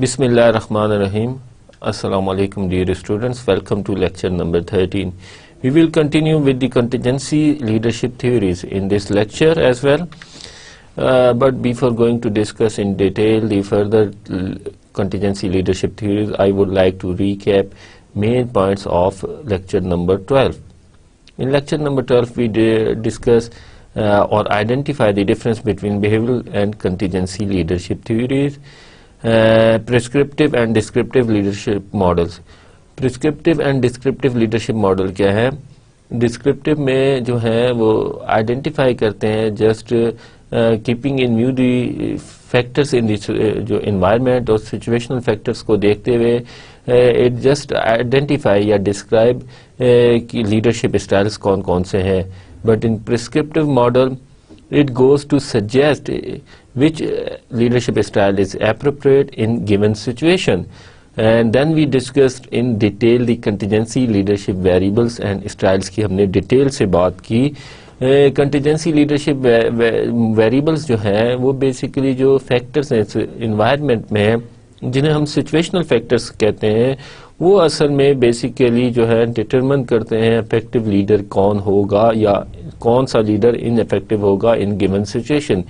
Bismillahirrahmanirrahim. Assalamu alaikum dear students. Welcome to lecture number 13. We will continue with the contingency leadership theories in this lecture as well. But before going to discuss in detail the further contingency leadership theories, I would like to recap main points of lecture number 12. In lecture number 12, we discuss or identify the difference between behavioral and contingency leadership theories. Prescriptive and descriptive leadership models. Prescriptive and descriptive leadership model کیا ہے؟ Descriptive میں جو ہے وہ identify کرتے ہیں just keeping in view the factors in جو environment اور سچویشنل فیکٹرس کو دیکھتے ہوئے اٹ جسٹ آئیڈینٹیفائی یا ڈسکرائب کہ لیڈرشپ اسٹائلس کون کون سے ہیں. But in prescriptive model it goes to suggest which leadership style is appropriate in given situation. And then we discussed in detail the contingency leadership variables and styles کی ہم نے detail سے بات کی. contingency leadership variables جو ہیں وہ basically جو فیکٹرز ہیں انوائرمنٹ میں جنہیں ہم سچویشنل فیکٹرز کہتے ہیں وہ اصل میں بیسیکلی جو ہے ڈٹرمن کرتے ہیں افیکٹو لیڈر کون ہوگا یا کون سا لیڈر ان افیکٹو ہوگا ان گیون سچویشن.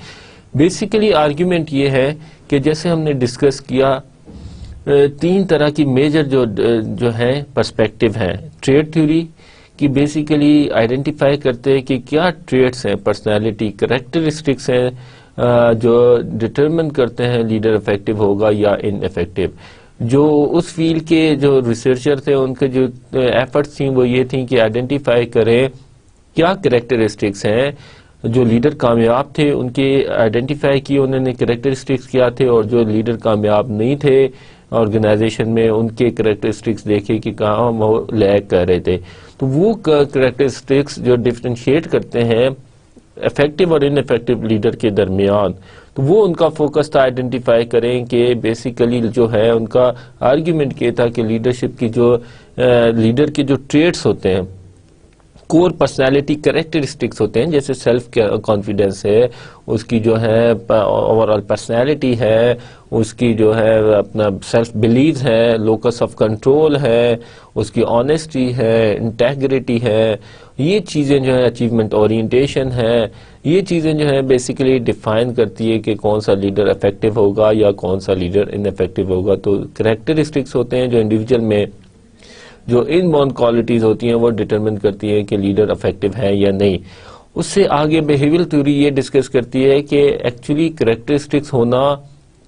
بیسیکلی آرگیومنٹ یہ ہے کہ جیسے ہم نے ڈسکس کیا تین طرح کی میجر جو ہیں پرسپیکٹو ہیں. ٹریٹ تھیوری کی بیسیکلی آئیڈینٹیفائی کرتے ہیں کہ کیا ٹریٹس ہیں پرسنالٹی کریکٹرسٹکس ہیں جو ڈٹرمن کرتے ہیں لیڈر افیکٹو ہوگا یا ان افیکٹو. جو اس فیلڈ کے جو ریسرچر تھے ان کے جو ایفرٹس تھیں وہ یہ تھیں کہ آئیڈینٹیفائی کریں کیا کریکٹرسٹکس ہیں جو لیڈر کامیاب تھے ان کے آئیڈینٹیفائی کیے انہوں نے کریکٹرسٹکس کیا تھے, اور جو لیڈر کامیاب نہیں تھے آرگنائزیشن میں ان کے کریکٹرسٹکس دیکھے کہ کہاں وہ لیک کر رہے تھے. تو وہ کریکٹرسٹکس جو ڈفرینشیٹ کرتے ہیں افیکٹو اور ان افیکٹو لیڈر کے درمیان, تو وہ ان کا فوکس تھا آئیڈینٹیفائی کریں کہ بیسیکلی جو ہے ان کا آرگیومنٹ یہ تھا کہ لیڈرشپ کی جو لیڈر کے جو ٹریٹس ہوتے ہیں کور پرسنالٹی کریکٹرسٹکس ہوتے ہیں جیسے سیلف کانفیڈنس ہے, اس کی جو ہے اوور آل پرسنالٹی ہے, اس کی جو ہے اپنا سیلف بلیف ہے, لوکس آف کنٹرول ہے, اس کی آنیسٹی ہے, انٹیگریٹی ہے, یہ چیزیں جو ہے اچیومنٹ اورینٹیشن ہے, یہ چیزیں جو ہے بیسیکلی ڈیفائن کرتی ہے کہ کون سا لیڈر افیکٹو ہوگا یا کون سا لیڈر ان افیکٹو ہوگا. تو کریکٹرسٹکس ہوتے ہیں جو انڈیویجول میں جو ان بورن کوالٹیز ہوتی ہیں وہ ڈٹرمن کرتی ہیں کہ لیڈر افیکٹو ہے یا نہیں. اس سے آگے بیہیویئر تھیوری یہ ڈسکس کرتی ہے کہ ایکچولی کریکٹرسٹکس ہونا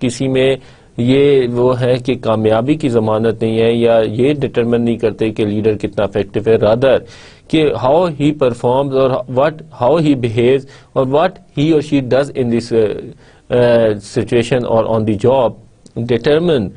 کسی میں یہ وہ ہے کہ کامیابی کی ضمانت نہیں ہے یا یہ ڈٹرمن نہیں کرتے کہ لیڈر کتنا افیکٹو ہے, رادر کہ ہاؤ ہی پرفارمز اور ہاؤ ہی بیہیوز اور واٹ ہی اور she does in this situation اور آن دی جاب ڈٹرمن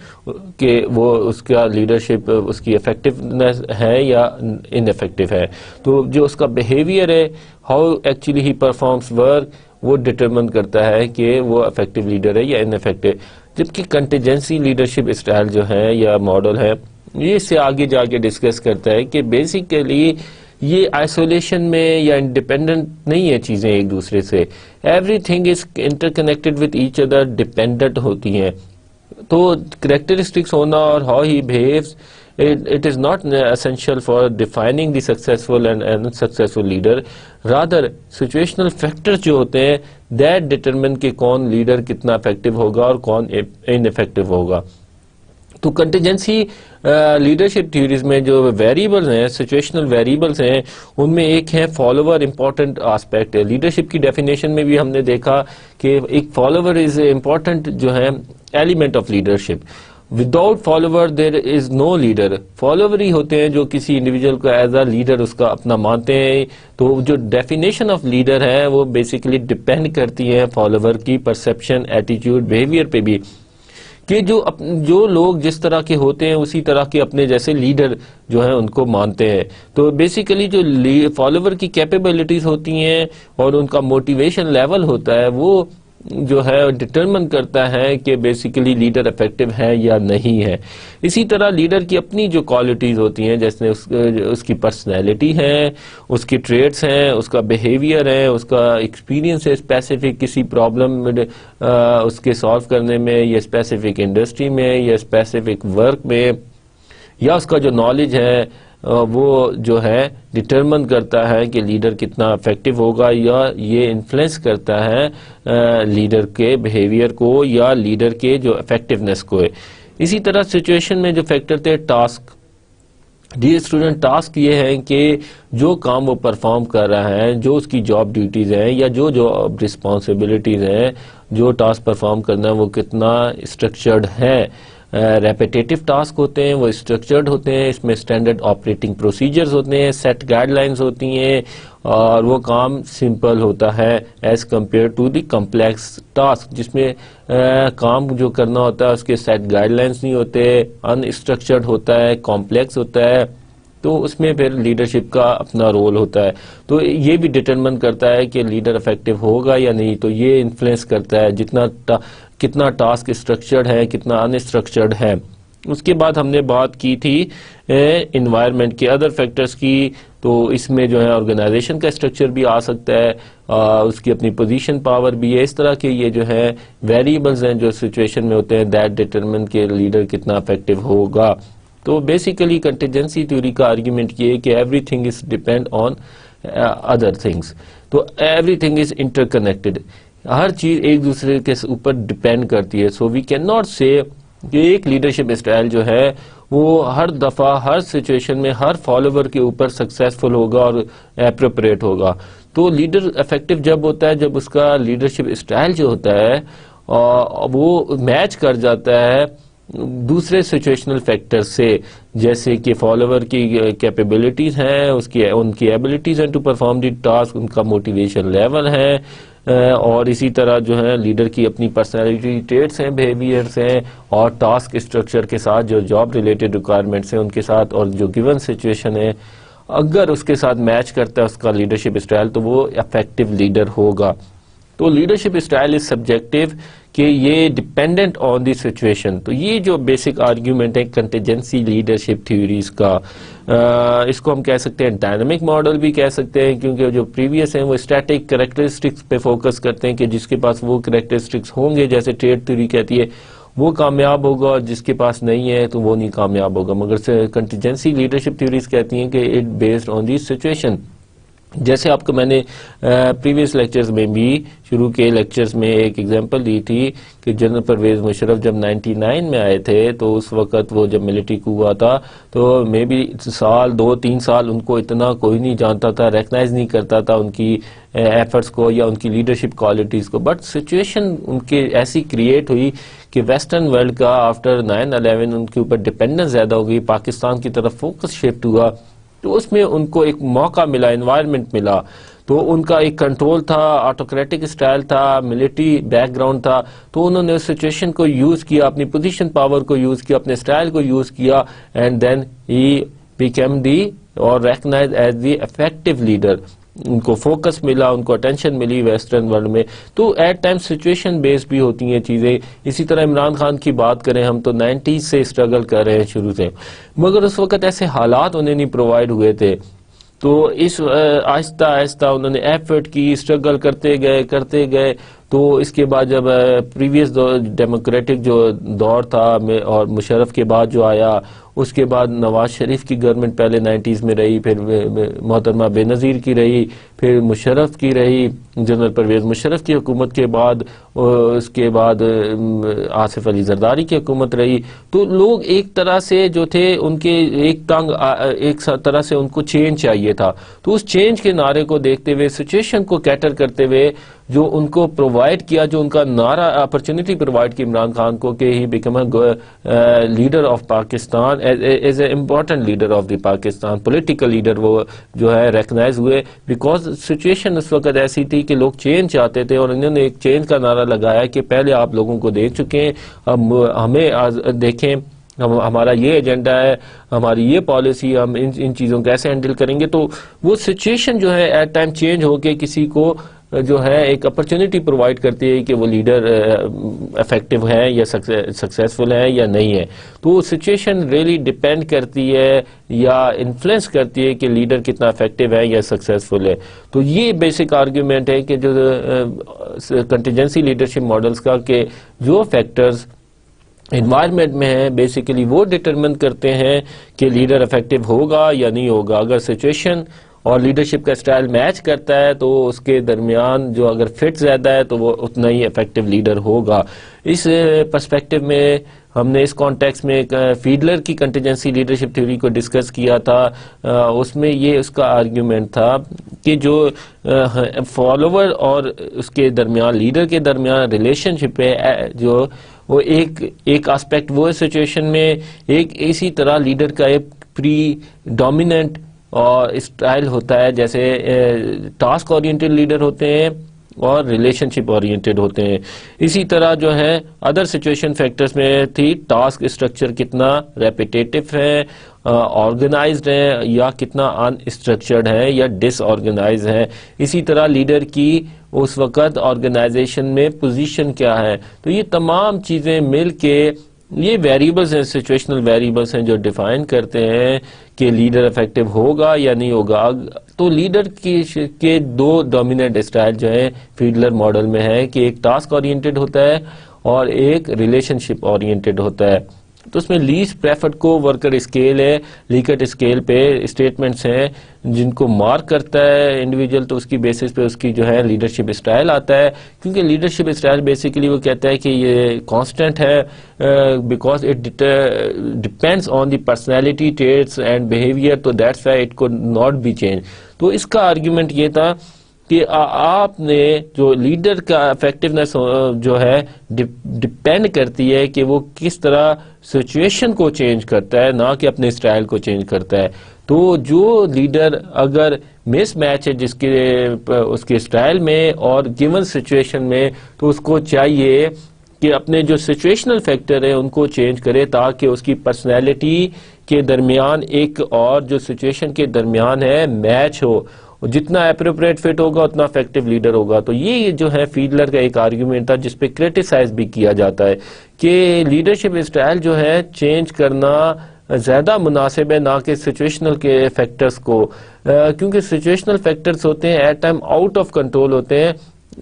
کہ وہ اس کا لیڈرشپ اس کی افیکٹونیس ہے یا ان افیکٹو ہے. تو جو اس کا بیہیویئر ہے how actually he performance work وہ ڈٹرمن کرتا ہے کہ وہ افیکٹو لیڈر ہے یا ان افیکٹو. جبکہ کنٹینجنسی لیڈرشپ اسٹائل جو ہے یا ماڈل ہے یہ اس سے آگے جا کے ڈسکس کرتا ہے کہ بیسیکلی یہ آئسولیشن میں یا انڈیپینڈنٹ نہیں ہے چیزیں ایک دوسرے سے, everything is interconnected with each other, dependent ہوتی ہیں. تو کریکٹرسٹکس ہونا اور how he behaves it is not essential for defining the successful and unsuccessful leader, rather situational factors جو ہوتے ہیں that determine کہ کون لیڈر کتنا افیکٹو ہوگا اور کون ان افیکٹو ہوگا. تو کنٹینجنسی لیڈرشپ تھیوریز میں جو ویریبلز ہیں سچویشنل ویریبلز ہیں ان میں ایک ہے فالوور امپورٹنٹ آسپیکٹ ہے. لیڈرشپ کی ڈیفینیشن میں بھی ہم نے دیکھا کہ ایک فالوور از امپورٹنٹ جو ہے element of leadership. Without follower there is no leader. Follower ہی ہوتے ہیں جو کسی انڈیویجول کو ایز اے لیڈر اس کا اپنا مانتے ہیں. تو جو ڈیفینیشن آف لیڈر ہے وہ بیسیکلی ڈپینڈ کرتی ہے فالوور کی پرسیپشن ایٹیٹیوڈ بیہیویئر پہ بھی کہ جو لوگ جس طرح کے ہوتے ہیں اسی طرح کے اپنے جیسے لیڈر جو ہیں ان کو مانتے ہیں. تو بیسیکلی جو فالوور کی کیپیبلٹیز ہوتی ہیں اور ان کا موٹیویشن لیول ہوتا ہے وہ جو ہے ڈٹرمن کرتا ہے کہ بیسیکلی لیڈر افیکٹو ہے یا نہیں ہے. اسی طرح لیڈر کی اپنی جو کوالٹیز ہوتی ہیں، جیسے اس کی پرسنالٹی ہے، اس کی ٹریٹس ہیں، اس کا بیہیویئر ہے، اس کا ایکسپیرینس ہے اسپیسیفک کسی پرابلم اس کے سالو کرنے میں، یا اسپیسیفک انڈسٹری میں، یا اسپیسیفک ورک میں، یا اس کا جو نالج ہے وہ جو ہے ڈٹرمن کرتا ہے کہ لیڈر کتنا افیکٹو ہوگا، یا یہ انفلوئنس کرتا ہے لیڈر کے بیہیویئر کو یا لیڈر کے جو افیکٹونیس کو ہے. اسی طرح سچویشن میں جو فیکٹر تھے ٹاسک. ڈیئر اسٹوڈنٹ، ٹاسک یہ ہے کہ جو کام وہ پرفارم کر رہا ہے، جو اس کی جاب ڈیوٹیز ہیں یا جو جاب رسپانسبلٹیز ہیں، جو ٹاسک پرفارم کرنا ہے وہ کتنا اسٹرکچرڈ ہے. ریپیٹیٹو ٹاسک ہوتے ہیں، وہ اسٹرکچرڈ ہوتے ہیں، اس میں اسٹینڈرڈ آپریٹنگ پروسیجرز ہوتے ہیں، سیٹ گائیڈ لائنز ہوتی ہیں، اور وہ کام سمپل ہوتا ہے as compared to the complex task, جس میں کام جو کرنا ہوتا ہے اس کے سیٹ گائیڈ لائنز نہیں ہوتے، ان اسٹرکچرڈ ہوتا ہے، کمپلیکس ہوتا ہے. تو اس میں پھر لیڈرشپ کا اپنا رول ہوتا ہے. تو یہ بھی ڈٹرمن کرتا ہے کہ لیڈر افیکٹو ہوگا یا نہیں. تو یہ انفلوئنس کرتا ہے کتنا ٹاسک اسٹرکچرڈ ہے، کتنا ان اسٹرکچرڈ ہے. اس کے بعد ہم نے بات کی تھی انوائرمنٹ کے ادر فیکٹرز کی. تو اس میں جو ہے آرگنائزیشن کا اسٹرکچر بھی آ سکتا ہے، اس کی اپنی پوزیشن پاور بھی ہے. اس طرح کے یہ جو ہے ویریبلز ہیں جو سچویشن میں ہوتے ہیں، دیٹ ڈٹرمن کہ لیڈر کتنا افیکٹو ہوگا. تو بیسیکلی کنٹینجنسی تھیوری کا آرگیومنٹ یہ ہے کہ everything is depend on other things. تو everything is interconnected, ہر چیز ایک دوسرے کے اوپر ڈیپینڈ کرتی ہے. سو وی کین ناٹ سے کہ ایک لیڈرشپ اسٹائل جو ہے وہ ہر دفعہ ہر سچویشن میں ہر فالوور کے اوپر سکسیسفل ہوگا اور اپروپریٹ ہوگا. تو لیڈر افیکٹو جب ہوتا ہے جب اس کا لیڈرشپ اسٹائل جو ہوتا ہے وہ میچ کر جاتا ہے دوسرے سچویشنل فیکٹر سے، جیسے کہ فالوور کی کیپیبلٹیز ہیں، ان کی ایبلٹیز ہیں ٹو پرفارم دی ٹاسک، ان کا موٹیویشن لیول ہے، اور اسی طرح جو ہے لیڈر کی اپنی پرسنالٹی ٹریٹس ہیں، بیہیویئرس ہیں، اور ٹاسک اسٹرکچر کے ساتھ جو جاب ریلیٹڈ ریکوائرمنٹس ہیں ان کے ساتھ، اور جو گیون سچویشن ہے اگر اس کے ساتھ میچ کرتا ہے اس کا لیڈرشپ اسٹائل تو وہ افیکٹو لیڈر ہوگا. تو لیڈرشپ اسٹائل از سبجیکٹو کہ یہ ڈپینڈنٹ آن دی سچویشن. تو یہ جو بیسک آرگیومنٹ ہے کنٹینجنسی لیڈرشپ تھیوریز کا، اس کو ہم کہہ سکتے ہیں ڈائنامک ماڈل بھی کہہ سکتے ہیں، کیونکہ جو پریویس ہیں وہ اسٹیٹک کریکٹرسٹکس پہ فوکس کرتے ہیں کہ جس کے پاس وہ کریکٹرسٹکس ہوں گے، جیسے ٹریڈ تھیوری کہتی ہے، وہ کامیاب ہوگا، اور جس کے پاس نہیں ہے تو وہ نہیں کامیاب ہوگا. مگر کنٹینجنسی لیڈرشپ تھیوریز کہتی ہیں کہ it based on the situation. جیسے آپ کو میں نے پریویس لیکچرز میں بھی شروع کے لیکچرز میں ایک ایگزامپل دی تھی کہ جنرل پرویز مشرف جب 99 میں آئے تھے تو اس وقت وہ جب ملٹری کو ہوا تھا تو مے بی 2-3 سال ان کو اتنا کوئی نہیں جانتا تھا، ریکگنائز نہیں کرتا تھا ان کی ایفرٹس کو یا ان کی لیڈرشپ کوالٹیز کو. بٹ سچویشن ان کے ایسی کریٹ ہوئی کہ ویسٹرن ورلڈ کا آفٹر 9/11 ان کے اوپر ڈپینڈنس زیادہ ہو گئی، پاکستان کی طرف فوکس شفٹ ہوا، تو اس میں ان کو ایک موقع ملا، انوائرمنٹ ملا. تو ان کا ایک کنٹرول تھا، آٹوکریٹک اسٹائل تھا، ملٹری بیک گراؤنڈ تھا، تو انہوں نے اس سچویشن کو یوز کیا، اپنی پوزیشن پاور کو یوز کیا، اپنے اسٹائل کو یوز کیا، and then he became the اور recognize as the effective leader. ان کو فوکس ملا، ان کو اٹینشن ملی ویسٹرن ورلڈ میں. تو ایٹ ٹائم سچویشن بیس بھی ہوتی ہیں چیزیں. اسی طرح عمران خان کی بات کریں، ہم تو 90s سے اسٹرگل کر رہے ہیں شروع سے، مگر اس وقت ایسے حالات انہیں نہیں پرووائڈ ہوئے تھے. تو اس آہستہ آہستہ انہوں نے ایفرٹ کی، اسٹرگل کرتے گئے. تو اس کے بعد جب پریویس ڈیموکریٹک جو دور تھا اور مشرف کے بعد جو آیا، اس کے بعد نواز شریف کی گورنمنٹ پہلے 90s میں رہی، پھر محترمہ بے نظیر کی رہی، پھر مشرف کی رہی، جنرل پرویز مشرف کی حکومت کے بعد اس کے بعد آصف علی زرداری کی حکومت رہی. تو لوگ ایک طرح سے جو تھے ان کے ایک طرح سے ان کو چینج چاہیے تھا. تو اس چینج کے نعرے کو دیکھتے ہوئے، سچویشن کو کیٹر کرتے ہوئے جو ان کو پرووائڈ کیا، جو ان کا نعرہ اپرچونٹی پرووائڈ کی عمران خان کو کہ he become a leader of Pakistan, as a important leader of the Pakistan, political leader وہ جو ہے ریکگنائز ہوئے، بیکاز سچویشن اس وقت ایسی تھی کہ لوگ چینج چاہتے تھے. اور انہوں نے ایک چینج کا نعرہ لگایا کہ پہلے آپ لوگوں کو دیکھ چکے ہیں، اب ہمیں دیکھیں، ہمارا یہ ایجنڈا ہے، ہماری یہ پالیسی، ہم ان چیزوں کو کیسے ہینڈل کریں گے. تو وہ سچویشن جو ہے ایٹ ٹائم چینج ہو کے کسی کو جو ہے ایک اپرچونٹی پرووائڈ کرتی ہے کہ وہ لیڈر افیکٹو ہے یا سکسیسفل ہے یا نہیں ہے. تو سچویشن ریئلی ڈپینڈ کرتی ہے یا انفلوئنس کرتی ہے کہ لیڈر کتنا افیکٹو ہے یا سکسیسفل ہے. تو یہ بیسک آرگیومنٹ ہے کہ جو کنٹینجنسی لیڈرشپ ماڈلز کا کہ جو فیکٹرز انوائرمنٹ میں ہیں بیسیکلی وہ ڈٹرمن کرتے ہیں کہ لیڈر افیکٹو ہوگا یا نہیں ہوگا. اگر سچویشن اور لیڈرشپ کا اسٹائل میچ کرتا ہے تو اس کے درمیان جو اگر فٹ زیادہ ہے تو وہ اتنا ہی افیکٹو لیڈر ہوگا. اس پرسپیکٹو میں ہم نے اس کانٹیکس میں فیڈلر کی کنٹینجنسی لیڈرشپ تھیوری کو ڈسکس کیا تھا. اس میں یہ اس کا آرگیومنٹ تھا کہ جو فالوور اور اس کے درمیان لیڈر کے درمیان ریلیشن شپ ہے جو وہ ایک آسپیکٹ وہ سچویشن میں ایک اسی طرح لیڈر کا ایک پری ڈومیننٹ اور اسٹائل ہوتا ہے جیسے ٹاسک اورینٹڈ لیڈر ہوتے ہیں اور ریلیشن شپ اورینٹڈ ہوتے ہیں. اسی طرح جو ہے ادر سچویشن فیکٹرز میں تھی ٹاسک اسٹرکچر کتنا ریپیٹیٹو ہے, آرگنائزڈ ہے یا کتنا ان اسٹرکچرڈ ہے یا ڈس آرگنائز ہے. اسی طرح لیڈر کی اس وقت آرگنائزیشن میں پوزیشن کیا ہے. تو یہ تمام چیزیں مل کے یہ ویریبلز ہیں, سچویشنل ویریبلز ہیں جو ڈیفائن کرتے ہیں کہ لیڈر افیکٹو ہوگا یا نہیں ہوگا. تو لیڈر کے دو ڈومیننٹ اسٹائل جو ہیں فیڈلر ماڈل میں ہے کہ ایک ٹاسک اورینٹڈ ہوتا ہے اور ایک ریلیشن شپ اورینٹڈ ہوتا ہے. تو اس میں لیسٹ پریفرڈ کو ورکر اسکیل ہے, لیکٹ اسکیل پہ اسٹیٹمنٹس ہیں جن کو مارک کرتا ہے انڈیویجول, تو اس کی بیسس پہ اس کی جو ہے لیڈرشپ اسٹائل آتا ہے. کیونکہ لیڈرشپ اسٹائل بیسیکلی وہ کہتا ہے کہ یہ کانسٹنٹ ہے because it depends on the personality traits and behaviour, تو that's why it could not be change. تو اس کا آرگیومنٹ یہ تھا کہ آپ نے جو لیڈر کا افیکٹونیس جو ہے ڈپینڈ کرتی ہے کہ وہ کس طرح سچویشن کو چینج کرتا ہے, نہ کہ اپنے اسٹائل کو چینج کرتا ہے. تو جو لیڈر اگر مس میچ ہے جس کے اس کے اسٹائل میں اور گیون سچویشن میں, تو اس کو چاہیے کہ اپنے جو سچویشنل فیکٹر ہیں ان کو چینج کرے تاکہ اس کی پرسنالٹی کے درمیان ایک اور جو سچویشن کے درمیان ہے میچ ہو. جتنا اپروپریٹ فٹ ہوگا اتنا افیکٹو لیڈر ہوگا. تو یہ جو ہے فیڈلر کا ایک آرگیومنٹ تھا جس پہ کریٹیسائز بھی کیا جاتا ہے کہ لیڈرشپ اسٹائل جو ہے چینج کرنا زیادہ مناسب ہے نہ کہ سچویشنل کے فیکٹرز کو, کیونکہ سچویشنل فیکٹرز ہوتے ہیں at time out of control ہوتے ہیں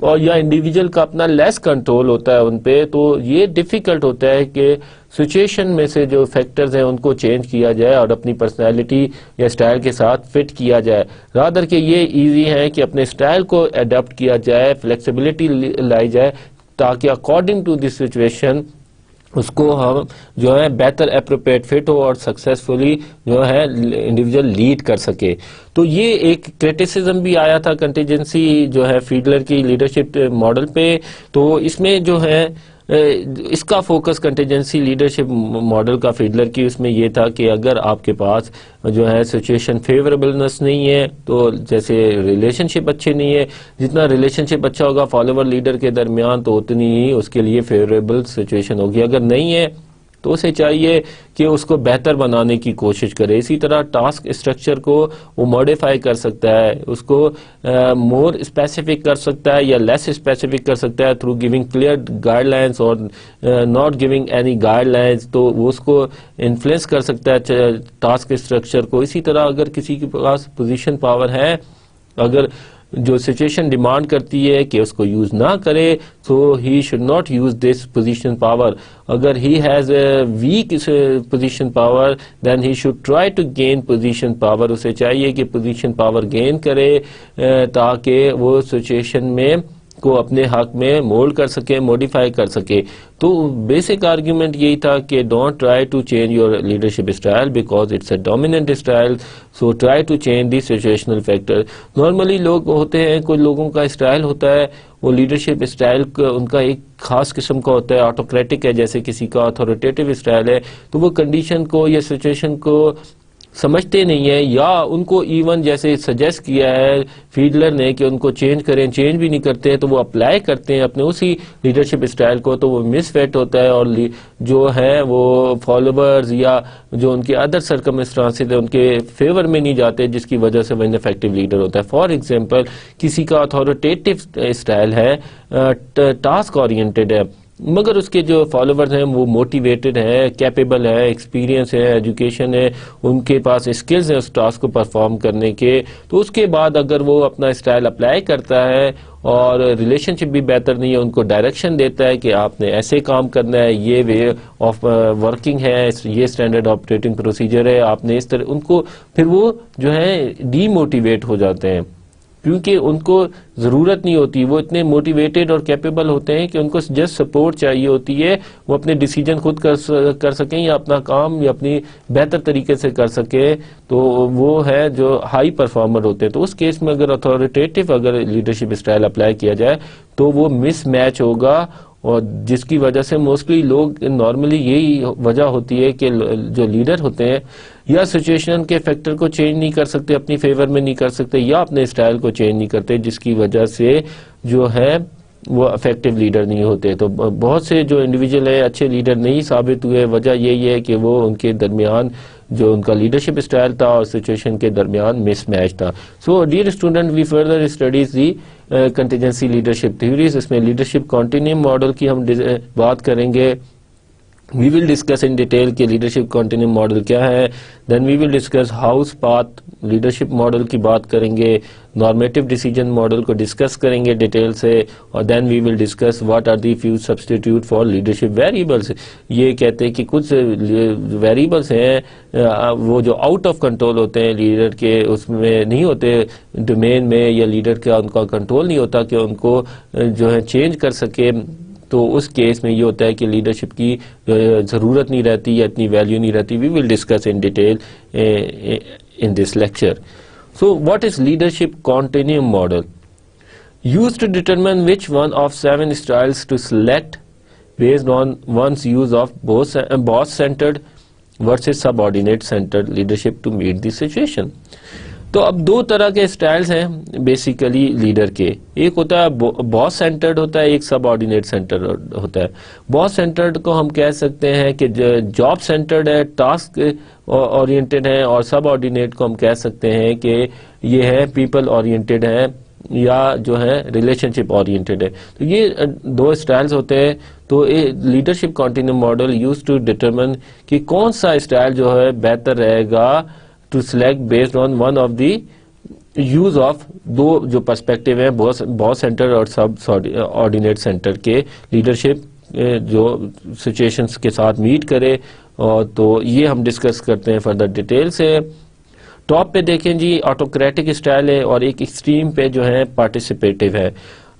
اور یا انڈیویجول کا اپنا لیس کنٹرول ہوتا ہے ان پہ. تو یہ ڈیفیکلٹ ہوتا ہے کہ سچویشن میں سے جو فیکٹرز ہیں ان کو چینج کیا جائے اور اپنی پرسنالٹی یا اسٹائل کے ساتھ فٹ کیا جائے. رادر کہ یہ ایزی ہے کہ اپنے اسٹائل کو اڈاپٹ کیا جائے, فلیکسیبلٹی لائی جائے تاکہ اکارڈنگ ٹو دی سچویشن اس کو ہم جو ہے بہتر اپروپریٹ فٹ ہو اور سکسیسفلی جو ہے انڈیویجول لیڈ کر سکے. تو یہ ایک کریٹیسزم بھی آیا تھا کنٹینجنسی جو ہے فیڈلر کی لیڈرشپ ماڈل پہ. تو اس میں جو ہے اس کا فوکس کنٹینجنسی لیڈرشپ ماڈل کا فیڈلر کی اس میں یہ تھا کہ اگر آپ کے پاس جو ہے سچویشن فیوریبلنس نہیں ہے تو جیسے ریلیشن شپ اچھے نہیں ہے, جتنا ریلیشن شپ اچھا ہوگا فالوور لیڈر کے درمیان تو اتنی ہی اس کے لیے فیوریبل سچویشن ہوگی. اگر نہیں ہے تو اسے چاہیے کہ اس کو بہتر بنانے کی کوشش کرے. اسی طرح ٹاسک اسٹرکچر کو وہ موڈیفائی کر سکتا ہے, اس کو مور اسپیسیفک کر سکتا ہے یا لیس اسپیسیفک کر سکتا ہے تھرو گیوننگ کلیئر گائیڈ لائنس اور ناٹ گیوننگ اینی گائیڈ لائنس. تو وہ اس کو انفلوئنس کر سکتا ہے ٹاسک اسٹرکچر کو. اسی طرح اگر کسی کے پاس پوزیشن پاور ہے, اگر جو سچویشن ڈیمانڈ کرتی ہے کہ اس کو یوز نہ کرے تو he should not use this position power. اگر he has a weak position power then he should try to gain position power. اسے چاہیے کہ پوزیشن پاور گین کرے تاکہ وہ سچویشن میں کو اپنے حق میں مولڈ کر سکے, موڈیفائی کر سکے. تو بیسک آرگیومنٹ یہی تھا کہ don't try to change your leadership style because it's a dominant style, so try to change the situational factor. Normally لوگ ہوتے ہیں, کوئی لوگوں کا اسٹائل ہوتا ہے وہ لیڈرشپ اسٹائل ان کا ایک خاص قسم کا ہوتا ہے, آٹوکریٹک ہے, جیسے کسی کا اتھارٹیٹیو اسٹائل ہے, تو وہ کنڈیشن کو یا سچویشن کو سمجھتے نہیں ہیں, یا ان کو ایون جیسے سجیسٹ کیا ہے فیڈلر نے کہ ان کو چینج کریں, چینج بھی نہیں کرتے ہیں, تو وہ اپلائی کرتے ہیں اپنے اسی لیڈرشپ اسٹائل کو, تو وہ مس فٹ ہوتا ہے, اور جو ہے وہ فالوورز یا جو ان کے ادر سرکمسٹانسز ہیں ان کے فیور میں نہیں جاتے, جس کی وجہ سے وہ انفیکٹو لیڈر ہوتا ہے. فار ایگزامپل کسی کا اتھارٹیٹیو اسٹائل ہے, ٹاسک اورینٹڈ ہے, مگر اس کے جو فالوورز ہیں وہ موٹیویٹڈ ہیں, کیپیبل ہے, ایکسپیرینس ہے, ایجوکیشن ہے, ان کے پاس اسکلز ہیں اس ٹاسک کو پرفارم کرنے کے, تو اس کے بعد اگر وہ اپنا اسٹائل اپلائی کرتا ہے اور ریلیشن شپ بھی بہتر نہیں ہے, ان کو ڈائریکشن دیتا ہے کہ آپ نے ایسے کام کرنا ہے, یہ وے آف ورکنگ ہے, یہ اسٹینڈرڈ آپریٹنگ پروسیجر ہے, آپ نے اس طرح, ان کو پھر وہ جو ہے ڈی موٹیویٹ ہو جاتے ہیں, کیونکہ ان کو ضرورت نہیں ہوتی, وہ اتنے موٹیویٹڈ اور کیپیبل ہوتے ہیں کہ ان کو جسٹ سپورٹ چاہیے ہوتی ہے, وہ اپنے ڈیسیجن خود کر سکیں یا اپنا کام یا اپنی بہتر طریقے سے کر سکیں, تو وہ ہے جو ہائی پرفارمر ہوتے ہیں. تو اس کیس میں اگر اتھارٹیٹیو اگر لیڈرشپ اسٹائل اپلائی کیا جائے تو وہ مس میچ ہوگا, اور جس کی وجہ سے موسٹلی لوگ نارملی یہی وجہ ہوتی ہے کہ جو لیڈر ہوتے ہیں یا سچویشن کے فیکٹر کو چینج نہیں کر سکتے, اپنی فیور میں نہیں کر سکتے, یا اپنے اسٹائل کو چینج نہیں کرتے, جس کی وجہ سے جو ہے وہ افیکٹو لیڈر نہیں ہوتے. تو بہت سے جو انڈیویجول ہیں اچھے لیڈر نہیں ثابت ہوئے, وجہ یہی ہے کہ وہ ان کے درمیان جو ان کا لیڈرشپ اسٹائل تھا اور سچویشن کے درمیان مس میچ تھا. So dear student, we further studies the contingency leadership theories. اس میں لیڈرشپ کنٹینیوم ماڈل کی ہم بات کریں گے. We will discuss in detail کہ leadership continuum model کیا ہے. Then we will discuss house path leadership model کی بات کریں گے. Normative decision model کو discuss کریں گے ڈیٹیل سے, اور then we will discuss what are the few substitute for leadership variables. یہ کہتے ہیں کہ کچھ variables ہیں وہ جو out of control ہوتے ہیں لیڈر کے, اس میں نہیں ہوتے ڈومین میں, یا لیڈر کا ان کا کنٹرول نہیں ہوتا کہ ان کو جو ہے چینج کر سکے. تو اس کیس میں یہ ہوتا ہے کہ لیڈرشپ کی ضرورت نہیں رہتی یا اتنی ویلیو نہیں رہتی. We will discuss in detail in this lecture. So what is leadership continuum model? used to determine which one of 7 styles to select based on one's use of boss-centered versus subordinate-centered leadership to meet the situation. تو اب دو طرح کے styles ہیں basically leader کے. ایک ہوتا ہے boss centered ہوتا ہے, ایک سب آرڈینیٹ سینٹرڈ ہوتا ہے. باس سینٹرڈ کو ہم کہہ سکتے ہیں کہ جاب سینٹرڈ ہے, ٹاسک اورینٹڈ ہے, اور سب آرڈینیٹ کو ہم کہہ سکتے ہیں کہ یہ ہے پیپل اورینٹڈ ہے یا جو ہے ریلیشن شپ اورینٹڈ ہے. تو یہ دو اسٹائلز ہوتے ہیں. تو leadership continuum model use to determine کہ کون سا اسٹائل جو ہے بہتر رہے گا to select based on one of the use of دو جو پرسپیکٹیو ہیں, باس سینٹر اور سب آرڈینیٹ سینٹر کے لیڈرشپ جو سچویشنز کے ساتھ میٹ کرے. اور تو یہ ہم ڈسکس کرتے ہیں فردر ڈیٹیل سے. ٹاپ پہ دیکھیں جی آٹوکریٹک اسٹائل ہے, اور ایک ایکسٹریم پہ جو ہے پارٹیسپیٹیو ہے.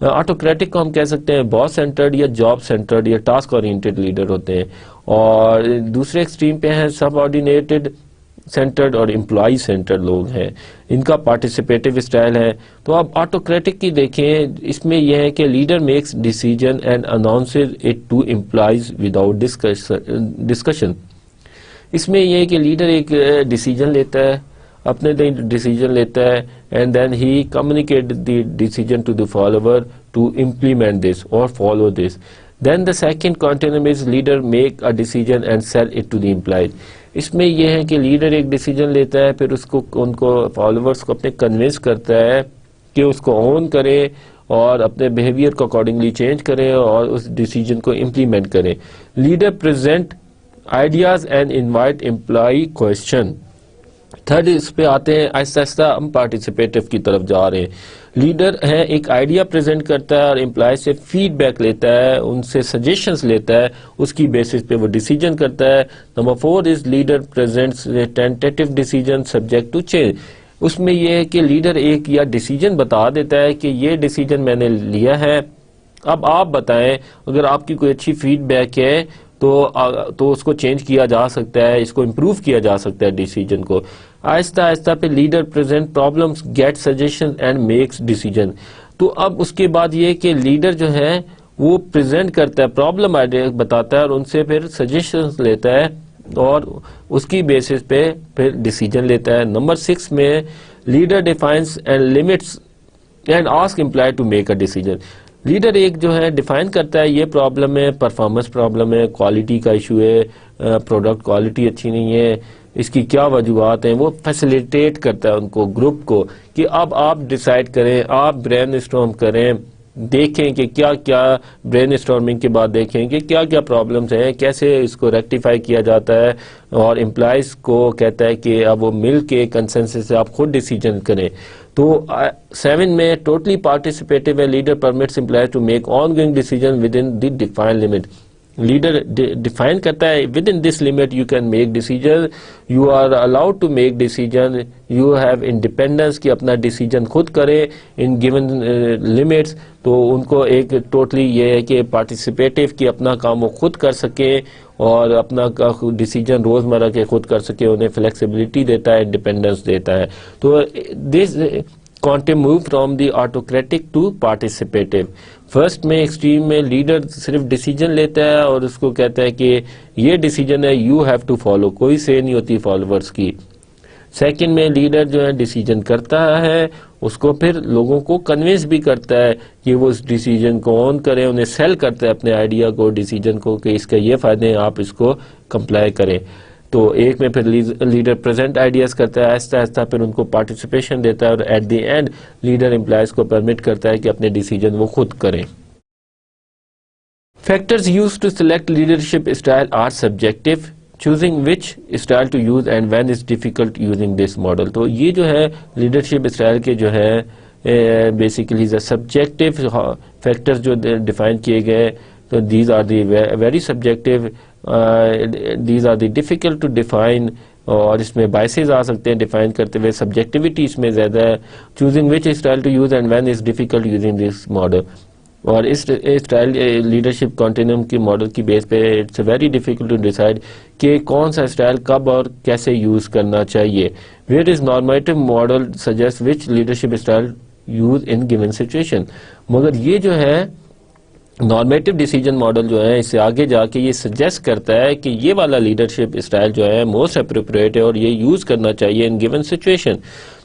آٹوکریٹک کو ہم کہہ سکتے ہیں باس سینٹرڈ یا جاب سینٹرڈ یا ٹاسک اورینٹڈ لیڈر ہوتے ہیں, اور دوسرے ایکسٹریم پہ ہیں سب آرڈینیٹڈ سینٹرڈ اور امپلائی سینٹرڈ لوگ ہیں, ان کا پارٹیسپیٹیو اسٹائل ہے. تو اب آٹوکریٹک کی دیکھیں, اس میں یہ ہے کہ leader makes decision and announces it to employees without discussion. اس میں یہ ہے کہ لیڈر ایک ڈیسیجن لیتا ہے, اپنے ڈیسیجن لیتا ہے, and then he communicate the decision to the follower to implement this اور follow this. Then the second continuum is leader make a decision and sell it to the employees. اس میں یہ ہے کہ لیڈر ایک decision لیتا ہے, پھر اس کو ان کو فالوورس کو اپنے کنونس کرتا ہے کہ اس کو اون کرے اور اپنے بیہیویئر کو اکارڈنگلی چینج کرے اور اس ڈیسیجن کو امپلیمنٹ کرے. Leader present ideas and invite employee question. Third اس پہ آتے ہیں, آہستہ آہستہ ہم پارٹیسپیٹیو کی طرف جا رہے ہیں. لیڈر ہے ایک آئیڈیا پریزنٹ کرتا ہے اور امپلائی سے فیڈ بیک لیتا ہے, ان سے سجیشنز لیتا ہے, اس کی بیسس پہ وہ ڈیسیجن کرتا ہے. Number 4 is leader presents tentative decision subject to change. اس میں یہ ہے کہ لیڈر ایک یا ڈیسیجن بتا دیتا ہے کہ یہ ڈیسیجن میں نے لیا ہے, اب آپ بتائیں. اگر آپ کی کوئی اچھی فیڈ بیک ہے تو اس کو چینج کیا جا سکتا ہے, اس کو امپروو کیا جا سکتا ہے ڈیسیجن کو. آہستہ آہستہ پہ leader present problems get suggestion and makes decision. تو اب اس کے بعد یہ کہ لیڈر جو ہے وہ پریزنٹ کرتا ہے, پرابلم آئیڈیا بتاتا ہے اور ان سے پھر سجیشنز لیتا ہے اور اس کی بیسس پہ پھر ڈیسیجن لیتا ہے. نمبر 6 میں leader defines and limits and ask employee to make a decision. Leader ایک جو ہے ڈیفائن کرتا ہے یہ پرابلم ہے, پرفارمنس پرابلم ہے, کوالٹی کا ایشو ہے, پروڈکٹ کوالٹی اچھی نہیں ہے, اس کی کیا وجوہات ہیں, وہ فیسیلیٹیٹ کرتا ہے ان کو, گروپ کو, کہ اب آپ ڈیسائیڈ کریں, آپ برین اسٹارم کریں, دیکھیں کہ کیا کیا برین اسٹارمنگ کے بعد دیکھیں کہ کیا کیا پرابلمس ہیں, کیسے اس کو ریکٹیفائی کیا جاتا ہے, اور امپلائیز کو کہتا ہے کہ اب وہ مل کے کنسنسس سے آپ خود ڈیسیجن کریں. تو 7 میں ٹوٹلی پارٹیسپیٹیو ہے, leader permits employees to make ongoing decision within the define limit. Leader define کرتا ہے within this limit you can make decision, you are allowed to make decision, you have independence کہ اپنا decision خود کرے in given limits. تو ان کو ایک totally یہ ہے کہ پارٹیسپیٹیو کہ اپنا کام وہ خود کر سکیں اور اپنا ڈیسیجن روزمرہ کے خود کر سکے, انہیں فلیکسیبلٹی دیتا ہے, انڈیپینڈنس دیتا ہے. تو دس Quantum move from the autocratic to participative. First میں ایکسٹریم میں لیڈر صرف ڈیسیجن لیتا ہے اور اس کو کہتا ہے کہ یہ ڈیسیجن ہے, یو ہیو ٹو فالو, کوئی سے نہیں ہوتی فالوورز کی. سیکنڈ میں لیڈر جو ہے ڈیسیجن کرتا ہے, اس کو پھر لوگوں کو کنونس بھی کرتا ہے کہ وہ اس ڈیسیجن کو آن کریں, انہیں سیل کرتا ہے اپنے آئیڈیا کو, ڈیسیجن کو, کہ اس کا یہ فائدے ہیں, آپ اس کو کمپلائی کریں. تو ایک میں پھر لیڈر پریزنٹ آئیڈیاز کرتا ہے, آہستہ آہستہ پھر ان کو پارٹیسپیشن دیتا ہے, اور at the end leader employees کو پرمٹ کرتا ہے کہ اپنے ڈیسیجن وہ خود کریں. Factors used to select leadership style are subjective, choosing which style to use and when is difficult using this model. تو یہ جو ہے لیڈرشپ اسٹائل کے جو ہے بیسیکلی سبجیکٹو فیکٹرز جو ڈیفائن کیے گئے, تو these are the very subjective, these are the difficult to define, اور اس میں بائسز آ سکتے ہیں ڈیفائن کرتے ہوئے, سبجیکٹیوٹی اس میں زیادہ ہے. Choosing which style to use and when is difficult using this model. اور اس اسٹائل لیڈرشپ کنٹینیوم کی ماڈل کی بیس پہ it's very difficult to decide کہ کون سا اسٹائل کب اور کیسے یوز کرنا چاہیے. Where is normative model suggest which leadership style use in given situation. مگر یہ جو ہے نارمیٹو ڈیسیجن ماڈل جو ہے اس سے آگے جا کے یہ سجیسٹ کرتا ہے کہ یہ والا لیڈرشپ اسٹائل جو ہے موسٹ اپروپریٹ ہے اور یہ یوز کرنا چاہیے ان گیون سچویشن.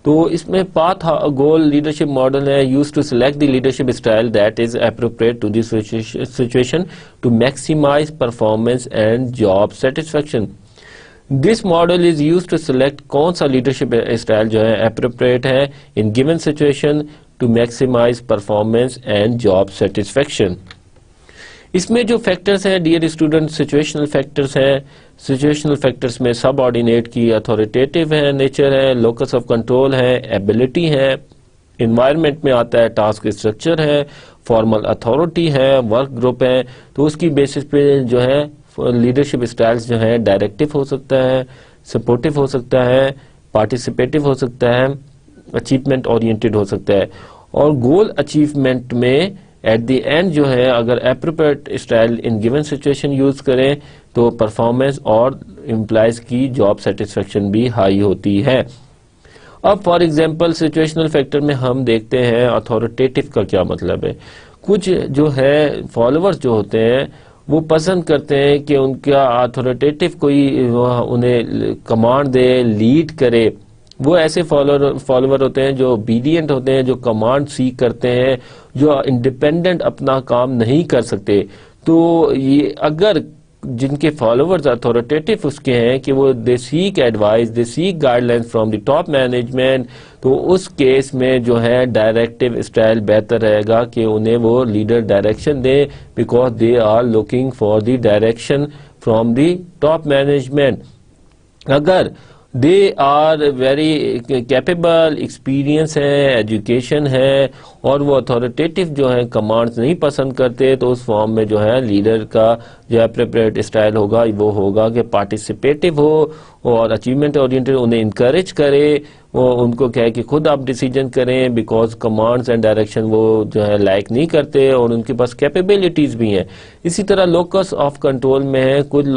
تو اس میں پاتھ گول لیڈرشپ ماڈل ہے use to select the leadership style that is appropriate to the situation to maximize performance and job satisfaction. This model is use to select کون سا leadership style جو ہے appropriate ہے in given situation to maximize performance and job satisfaction. اس میں جو factors ہیں dear student, situational factors ہیں. سچویشنل فیکٹرز میں سب آرڈینیٹ کی اتھارٹیٹیو ہے, نیچر ہے, لوکس آف کنٹرول ہے, ایبلٹی ہے, انوائرمنٹ میں آتا ہے, ٹاسک اسٹرکچر ہے, فارمل اتھارٹی ہے, ورک گروپ ہے. تو اس کی بیسس پہ جو ہے لیڈرشپ اسٹائلز جو ہے ڈائریکٹو ہو سکتا ہے, سپورٹو ہو سکتا ہے, پارٹیسپیٹیو ہو سکتا ہے, اچیومنٹ اورینٹڈ ہو سکتا ہے. اور گول اچیومنٹ میں ایٹ دی اینڈ جو ہے اگر appropriate style in given situation use کریں تو پرفارمنس اور امپلائیز کی جاب سیٹسفیکشن بھی ہائی ہوتی ہے. اب فار ایگزامپل سچویشنل فیکٹر میں ہم دیکھتے ہیں اتھارٹیٹیو کا کیا مطلب ہے. کچھ جو ہے فالوورز جو ہوتے ہیں وہ پسند کرتے ہیں کہ ان کا اتھارٹیٹیو کوئی انہیں کمانڈ دے, لیڈ کرے. وہ ایسے فالوور ہوتے ہیں جو اوبیڈینٹ ہوتے ہیں, جو کمانڈ سیک کرتے ہیں, جو انڈیپینڈنٹ اپنا کام نہیں کر سکتے. تو یہ اگر جن کے فالوورز اتھارٹیٹیو اس کے ہیں کہ وہ they seek advise, they seek guidelines from the top management, تو اس کیس میں جو ہے ڈائریکٹو اسٹائل بہتر رہے گا کہ انہیں وہ لیڈر ڈائریکشن دے, because they are looking for the direction from the top management. اگر they are very capable, experience ہے, ایجوکیشن ہے, اور وہ اتھارٹیٹیو جو ہے کمانڈز نہیں پسند کرتے, تو اس فارم میں جو ہے لیڈر کا جو اپروپریٹ اسٹائل ہوگا وہ ہوگا کہ پارٹیسپیٹیو ہو اور اچیومنٹ اورینٹڈ, انہیں انکریج کرے, وہ ان کو کہے کہ خود آپ ڈیسیجن کریں, بیکاز کمانڈز اینڈ ڈائریکشن وہ جو ہے لائک نہیں کرتے اور ان کے پاس کیپیبلٹیز بھی ہیں. اسی طرح لوکس آف کنٹرول میں ہے, کچھ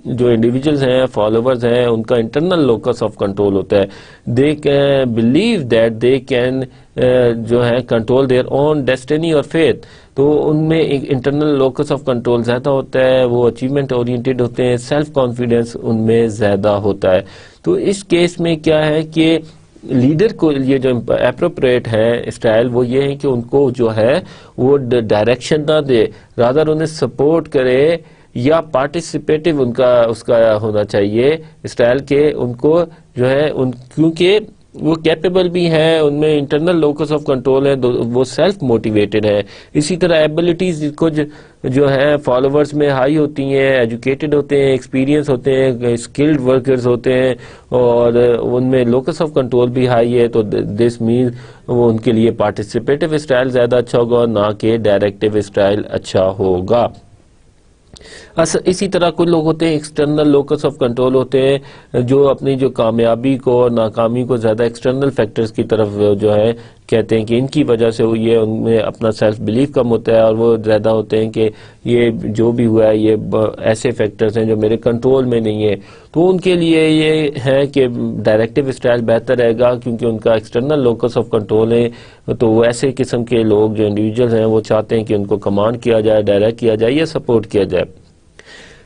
جو انڈیویجولز ہیں, فالوورز ہیں, ان کا انٹرنل لوکس آف کنٹرول ہوتا ہے. They can believe that they can جو ہے کنٹرول دیئر اون ڈیسٹینی اور فیتھ. تو ان میں ایک انٹرنل لوکس آف کنٹرول زیادہ ہوتا ہے, وہ اچیومنٹ اورینٹیڈ ہوتے ہیں, سیلف کانفیڈنس ان میں زیادہ ہوتا ہے. تو اس کیس میں کیا ہے کہ لیڈر کو یہ جو اپروپریٹ ہے اسٹائل وہ یہ ہے کہ ان کو جو ہے وہ ڈائریکشن نہ دے, رادر انہیں سپورٹ کرے یا پارٹیسپیٹیو ان کا اس کا ہونا چاہیے اسٹائل کے ان کو جو ہے کیونکہ وہ کیپیبل بھی ہیں, ان میں انٹرنل لوکس آف کنٹرول ہے, وہ سیلف موٹیویٹڈ ہے. اسی طرح ایبلٹیز کچھ جو ہے فالوورز میں ہائی ہوتی ہیں, ایجوکیٹڈ ہوتے ہیں, ایکسپیرینس ہوتے ہیں, اسکلڈ ورکرز ہوتے ہیں, اور ان میں لوکس آف کنٹرول بھی ہائی ہے. تو دس مینز وہ ان کے لیے پارٹیسپیٹیو اسٹائل زیادہ اچھا ہوگا نہ کہ ڈائریکٹیو اسٹائل اچھا ہوگا. اسی طرح کچھ لوگ ہوتے ہیں ایکسٹرنل لوکس آف کنٹرول ہوتے ہیں جو اپنی جو کامیابی کو اور ناکامی کو زیادہ ایکسٹرنل فیکٹرز کی طرف جو ہے کہتے ہیں کہ ان کی وجہ سے ہوئی ہے, ان میں اپنا سیلف بلیف کم ہوتا ہے اور وہ زیادہ ہوتے ہیں کہ یہ جو بھی ہوا ہے یہ ایسے فیکٹرز ہیں جو میرے کنٹرول میں نہیں ہے. تو ان کے لیے یہ ہے کہ ڈائریکٹیو اسٹائل بہتر رہے گا کیونکہ ان کا ایکسٹرنل لوکس آف کنٹرول ہے. تو وہ ایسے قسم کے لوگ جو انڈیویجولز ہیں وہ چاہتے ہیں کہ ان کو کمانڈ کیا جائے, ڈائریکٹ کیا جائے یا سپورٹ کیا جائے.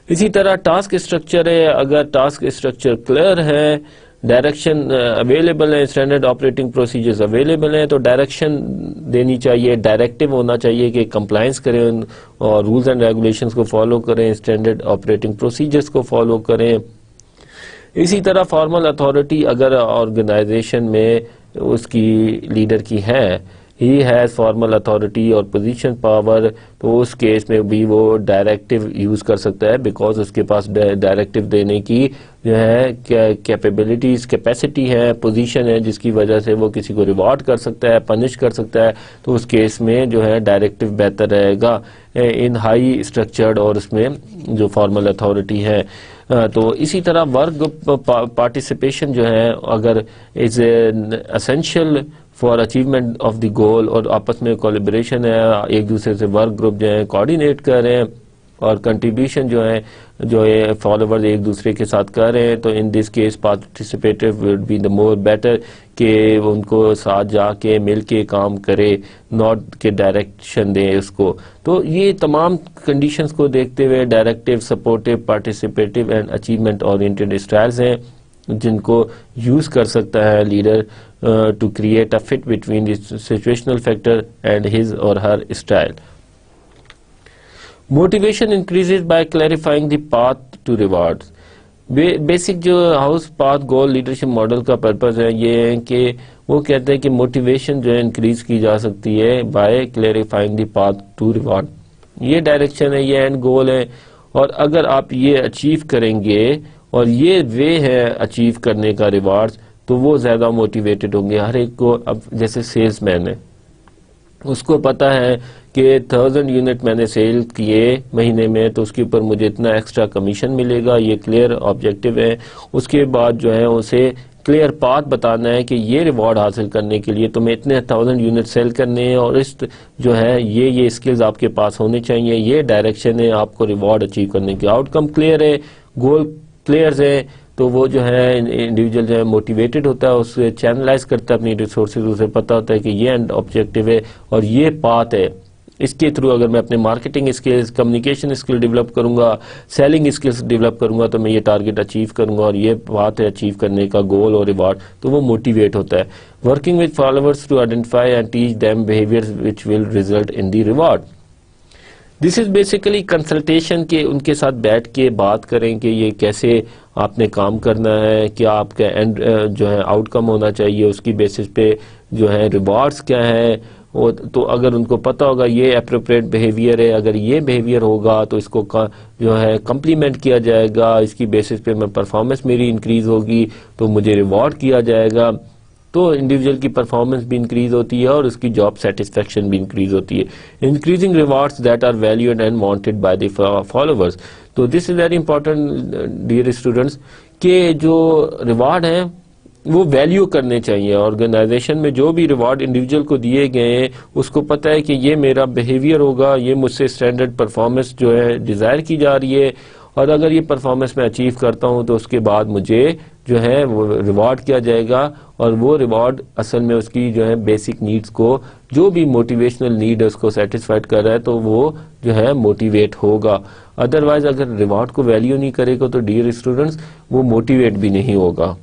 اسی طرح ٹاسک اسٹرکچر ہے, اگر ٹاسک اسٹرکچر کلیئر ہے, ڈائریکشن اویلیبل ہے, اسٹینڈرڈ آپریٹنگ پروسیجرز اویلیبل ہیں, تو ڈائریکشن دینی چاہیے, ڈائریکٹیو ہونا چاہیے کہ کمپلائنس کریں اور رولز اینڈ ریگولیشنز کو فالو کریں, اسٹینڈرڈ آپریٹنگ پروسیجرز کو فالو کریں. اسی طرح فارمل اتھارٹی اگر آرگنائزیشن میں اس کی لیڈر کی ہے, ہی ہیز فارمل اتھارٹی اور پوزیشن پاور, تو اس کیس میں بھی وہ ڈائریکٹیو یوز کر سکتا ہے بیکاز اس کے پاس ڈائریکٹیو دینے کی جو ہے کیپیبلٹیز کیپیسٹی ہے, پوزیشن ہے, جس کی وجہ سے وہ کسی کو ریوارڈ کر سکتا ہے, پنش کر سکتا ہے. تو اس کیس میں جو ہے ڈائریکٹیو بہتر رہے گا ان ہائی اسٹرکچرڈ اور اس میں جو فارمل اتھارٹی ہے. تو اسی طرح ورک پارٹیسپیشن جو ہے اگر is essential for achievement of the goal, اور آپس میں کولیبریشن ہے, ایک دوسرے سے ورک گروپ جو ہے کوآرڈینیٹ کر رہے ہیں اور کنٹریبیوشن جو ہے جو فالوورز ایک دوسرے کے ساتھ کر رہے ہیں, تو in this case participative would be the more better کہ ان کو ساتھ جا کے مل کے کام کرے, ناٹ کہ ڈائریکشن دیں اس کو. تو یہ تمام کنڈیشنز کو دیکھتے ہوئے directive, supportive, participative and achievement oriented styles ہیں جن کو یوز کر سکتا ہے leader to create a fit between the situational factor and his or her style. Motivation increases by clarifying the path to rewards. Basic جو House path goal leadership model کا purpose ہے یہ ہے کہ وہ کہتے ہیں کہ موٹیویشن جو ہے انکریز کی جا سکتی ہے by clarifying the path to reward. یہ ڈائریکشن ہے, یہ اینڈ گول ہے, اور اگر آپ یہ اچیو کریں گے اور یہ وے ہے اچیو کرنے کا ریوارڈز, تو وہ زیادہ موٹیویٹڈ ہوں گے. ہر ایک کو, اب جیسے سیلز مین ہے اس کو پتا ہے کہ 1000 یونٹ میں نے سیل کیے مہینے میں تو اس کے اوپر مجھے اتنا ایکسٹرا کمیشن ملے گا, یہ کلیئر آبجیکٹو ہے. اس کے بعد جو ہے اسے کلیئر پاتھ بتانا ہے کہ یہ ریوارڈ حاصل کرنے کے لیے تمہیں اتنے 1000 یونٹ سیل کرنے ہیں اور اس جو ہے یہ اسکلز آپ کے پاس ہونے چاہیے, یہ ڈائریکشن ہے آپ کو ریوارڈ اچیو کرنے کی. آؤٹ کم کلیئر ہے, گول کلیئرز ہے, تو وہ جو ہے انڈیویجول جو ہے موٹیویٹڈ ہوتا ہے, اس سے چینلائز کرتا ہے اپنی ریسورسز, اسے پتہ ہوتا ہے کہ یہ اینڈ آبجیکٹو ہے اور یہ پاتھ ہے. اس کے تھرو اگر میں اپنے marketing skills, communication skill develop کروں گا, سیلنگ اسکلز ڈیولپ کروں گا, تو میں یہ ٹارگٹ اچیو کروں گا اور یہ بات ہے اچیو کرنے کا گول اور ریوارڈ, تو وہ موٹیویٹ ہوتا ہے. Working with followers to identify and teach them behaviours which will result in the reward. This is basically consultation, کہ ان کے ساتھ بیٹھ کے بات کریں کہ یہ کیسے آپ نے کام کرنا ہے, کیا آپ کا اینڈ جو ہے آؤٹ کم ہونا چاہیے, اس کی بیسس پہ جو ہے ریوارڈز کیا ہیں. تو اگر ان کو پتہ ہوگا یہ اپروپریٹ بیہیویئر ہے, اگر یہ بیہیویئر ہوگا تو اس کو جو ہے کمپلیمنٹ کیا جائے گا, اس کی بیسس پہ میں پرفارمنس میری انکریز ہوگی تو مجھے ریوارڈ کیا جائے گا. تو انڈیویجول کی پرفارمنس بھی انکریز ہوتی ہے اور اس کی جاب سیٹسفیکشن بھی انکریز ہوتی ہے. Increasing rewards that are valued and wanted by the followers. تو this is very important dear students, کہ جو ریوارڈ ہیں وہ ویلیو کرنے چاہیے. آرگنائزیشن میں جو بھی ریوارڈ انڈیویجول کو دیے گئے ہیں اس کو پتہ ہے کہ یہ میرا بیہیویئر ہوگا, یہ مجھ سے اسٹینڈرڈ پرفارمنس جو ہے ڈیزائر کی جا رہی ہے, اور اگر یہ پرفارمنس میں اچیو کرتا ہوں تو اس کے بعد مجھے جو ہے وہ ریوارڈ کیا جائے گا, اور وہ ریوارڈ اصل میں اس کی جو ہے بیسک نیڈز کو, جو بھی موٹیویشنل نیڈ ہے اس کو سیٹسفائڈ کر رہا ہے تو وہ جو ہے موٹیویٹ ہوگا. ادروائز اگر ریوارڈ کو ویلیو نہیں کرے گا تو ڈیئر اسٹوڈنٹس وہ موٹیویٹ بھی نہیں ہوگا.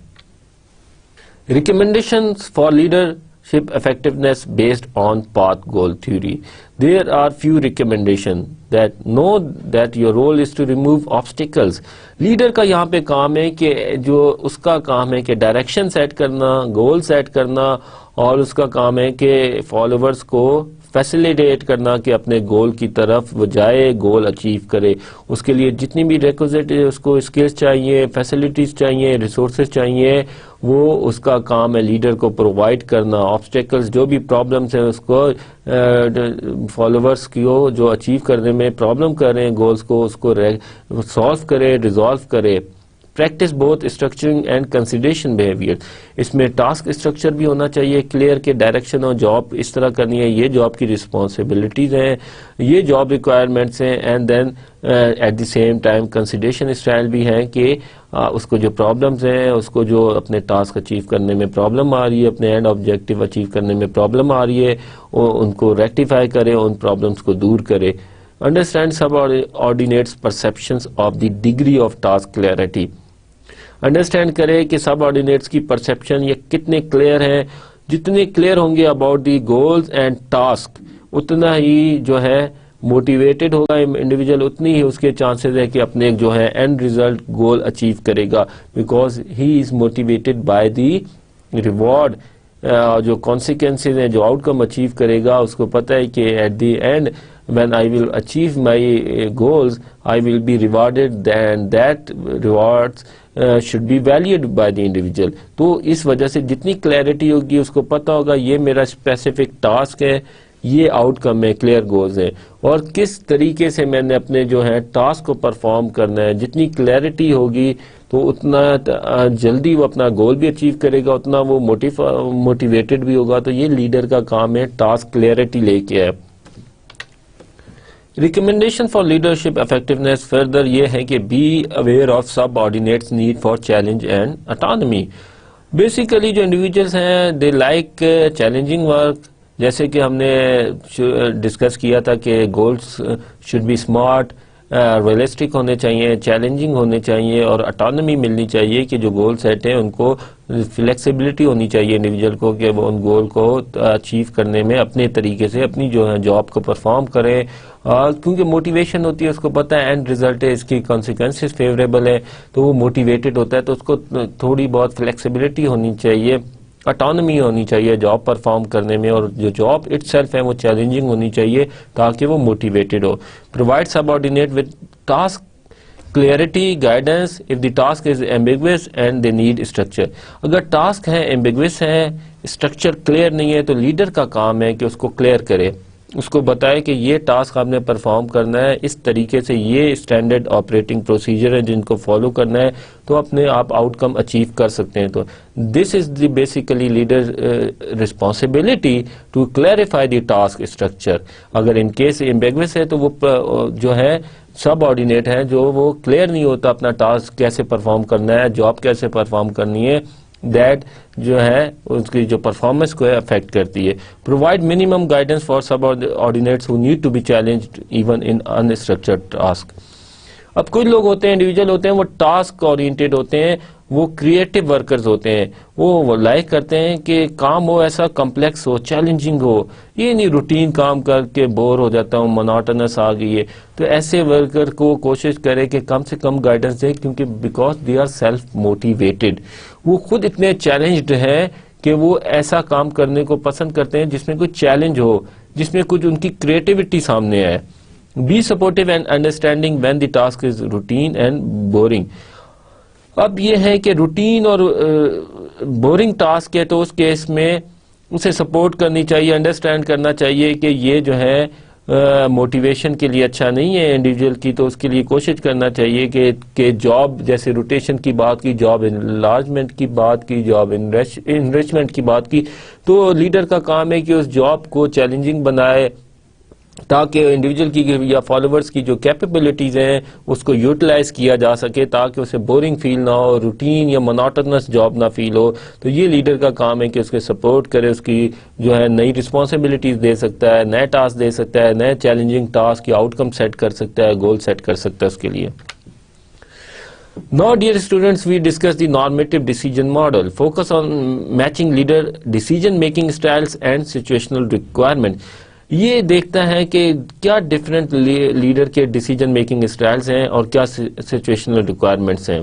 Recommendations for leadership effectiveness based on path goal theory. There are few recommendations that know that your role is to remove obstacles. Leader کا یہاں پہ کام ہے کہ جو اس کا کام ہے کہ ڈائریکشن سیٹ کرنا, گول سیٹ کرنا, اور اس کا کام ہے کہ فالوورز کو فیسیلیٹیٹ کرنا کہ اپنے گول کی طرف وہ جائے, گول اچیو کرے. اس کے لیے جتنی بھی ریکوزٹ اس کو اسکلز چاہیے, فیسلٹیز چاہیے, ریسورسز چاہیے, وہ اس کا کام ہے لیڈر کو پرووائڈ کرنا. آبسٹیکلز جو بھی پرابلمس ہیں اس کو فالوورز کو جو اچیو کرنے میں پرابلم کر رہے ہیں گولز کو, اس کو سالو کرے, ریزالو کرے. Practice both structuring and consideration behaviour. اس میں ٹاسک اسٹرکچر بھی ہونا چاہیے کلیئر کہ ڈائریکشن اور جاب اس طرح کرنی ہے, یہ جاب کی رسپانسبلٹیز ہیں, یہ جاب ریکوائرمنٹس ہیں, and then at the same time consideration style بھی ہیں کہ اس کو جو پرابلمز ہیں, اس کو جو اپنے ٹاسک اچیو کرنے میں پرابلم آ رہی ہے, اپنے اینڈ آبجیکٹیو اچیو کرنے میں پرابلم آ رہی ہے, ان کو ریکٹیفائی کرے, ان پرابلمز کو دور کرے. Understand subordinates perceptions of the degree of task clarity. Understand کرے کہ سب آرڈینیٹس کی پرسیپشن یہ کتنے کلیئر ہیں. جتنے کلیئر ہوں گے about the goals and task, اتنا ہی جو ہے موٹیویٹڈ ہوگا انڈیویجول, اتنی ہی اس کے چانسز ہے کہ اپنے جو ہے اینڈ ریزلٹ گول اچیو کرے گا, because he is motivated by the reward. جو کانسیکوینسز ہیں, جو آؤٹ کم اچیو کرے گا, اس کو پتہ ہے کہ at the end when I will achieve my goals, I will be rewarded, and that rewards should be valued by the individual. تو اس وجہ سے جتنی کلیئرٹی ہوگی اس کو پتہ ہوگا یہ میرا اسپیسیفک ٹاسک ہے, یہ آؤٹ کم ہے, کلیئر گولز ہیں, اور کس طریقے سے میں نے اپنے جو ہے ٹاسک کو پرفارم کرنا ہے. جتنی کلیئرٹی ہوگی تو اتنا جلدی وہ اپنا گول بھی اچیو کرے گا, اتنا وہ موٹیویٹڈ بھی ہوگا. تو یہ لیڈر کا کام ہے ٹاسک کلیئرٹی لے کے ہے. Recommendation for leadership effectiveness further یہ ہے کہ be aware of subordinates need for challenge and autonomy. Basically جو انڈیویجولس ہیں دے لائک چیلنجنگ ورک, جیسے کہ ہم نے ڈسکس کیا تھا کہ goals should be smart, realistic ہونے چاہیے, چیلنجنگ ہونے چاہیے, اور اٹانومی ملنی چاہیے کہ جو گول سیٹ ہیں ان کو فلیکسیبلٹی ہونی چاہیے انڈیویجول کو کہ وہ ان گول کو اچیو کرنے میں اپنے طریقے سے اپنی جو ہے جاب کو پرفارم کریں, کیونکہ موٹیویشن ہوتی ہے, اس کو پتہ ہے اینڈ ریزلٹ ہے, اس کی کانسیکوینسز فیوریبل ہے, تو وہ موٹیویٹڈ ہوتا ہے. تو اس کو تھوڑی بہت فلیکسیبلٹی ہونی چاہیے, اٹانومی ہونی چاہیے جاب پرفارم کرنے میں, اور جو جاب اٹ سیلف ہے وہ چیلنجنگ ہونی چاہیے تاکہ وہ motivated who. Provide sub ordinate with task clarity guidance if the task is ambiguous and they need structure. اگر ٹاسک ہے ایمبیگوس ہے, اسٹرکچر کلیئر نہیں ہے, تو لیڈر کا کام ہے کہ اس کو کلیئر کرے, اس کو بتائے کہ یہ ٹاسک آپ نے پرفارم کرنا ہے اس طریقے سے, یہ اسٹینڈرڈ آپریٹنگ پروسیجر ہے جن کو فالو کرنا ہے, تو اپنے آپ آؤٹ کم اچیو کر سکتے ہیں. تو this is the basically leader responsibility to clarify the task structure. اگر ان کیس ایمبیگوس ہے تو وہ جو ہے سب آرڈینیٹ ہے جو وہ کلیئر نہیں ہوتا اپنا ٹاسک کیسے پرفارم کرنا ہے, جاب کیسے پرفارم کرنی ہے, دیٹ جو ہے اس کی جو پرفارمنس کو افیکٹ کرتی ہے. Provide minimum guidance for subordinates who need to be challenged even in unstructured task. اب کچھ لوگ ہوتے ہیں, انڈیویجول ہوتے ہیں, وہ ٹاسک اورینٹیڈ ہوتے ہیں, وہ کریٹو ورکرز ہوتے ہیں, وہ لائک کرتے ہیں کہ کام ہو ایسا کمپلیکس ہو, چیلنجنگ ہو, یہ نہیں روٹین کام کر کے بور ہو جاتا ہوں, مونوٹونس آ گئی ہے. تو ایسے ورکر کو کوشش کرے کہ کم سے کم گائیڈنس دے, کیونکہ because they are self motivated, وہ خود اتنے چیلنجڈ ہیں کہ وہ ایسا کام کرنے کو پسند کرتے ہیں جس میں کوئی چیلنج ہو, جس میں کچھ ان کی کریٹیوٹی سامنے آئے. Be supportive and understanding when the task is routine and boring. اب یہ ہے کہ روٹین اور بورنگ ٹاسک ہے تو اس کیس میں اسے سپورٹ کرنی چاہیے, انڈرسٹینڈ کرنا چاہیے کہ یہ جو ہے موٹیویشن کے لیے اچھا نہیں ہے انڈیویجول کی, تو اس کے لیے کوشش کرنا چاہیے کہ جاب جیسے روٹیشن کی بات کی, جاب انلارجمنٹ کی بات کی, جاب انریچمنٹ کی بات کی, تو لیڈر کا کام ہے کہ اس جاب کو چیلنجنگ بنائے, تاکہ انڈیویجول کی یا فالوورز کی جو کیپیبلٹیز ہیں اس کو یوٹیلائز کیا جا سکے، تاکہ اسے بورنگ فیل نہ ہو، روٹین یا مناٹنس جاب نہ فیل ہو. تو یہ لیڈر کا کام ہے کہ اس کے سپورٹ کرے، اس کی جو ہے نئی رسپانسبلٹیز دے سکتا ہے، نئے ٹاسک دے سکتا ہے، نئے چیلنجنگ ٹاسک یا آؤٹ کم سیٹ کر سکتا ہے، گول سیٹ کر سکتا ہے اس کے لیے. Now dear students, we discuss the normative decision model. Focus on matching leader decision making styles and situational requirement. یہ دیکھتا ہے کہ کیا ڈفرینٹ لیڈر کے ڈیسیجن میکنگ اسٹائلس ہیں اور کیا سچویشنل ریکوائرمنٹس ہیں.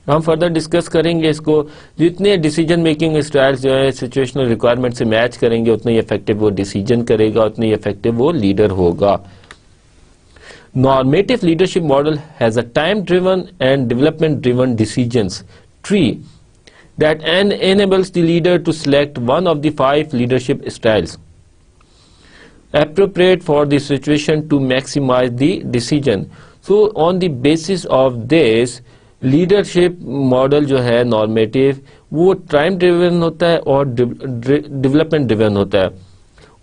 ہم فردر ڈسکس کریں گے اس کو. جتنے ڈیسیجن میکنگ اسٹائلس جو ہے سچویشنل ریکوائرمنٹ سے میچ کریں گے اتنا ہی افیکٹو وہ ڈیسیجن کرے گا، اتنا ہی افیکٹو وہ لیڈر ہوگا. Normative leadership model has a time-driven and development-driven decisions tree that enables the leader to select one of the 5 leadership styles appropriate for the situation to maximize the decision. So on the basis of this, leadership model جو ہے normative وہ time-driven ہوتا ہے اور development-driven ہوتا ہے.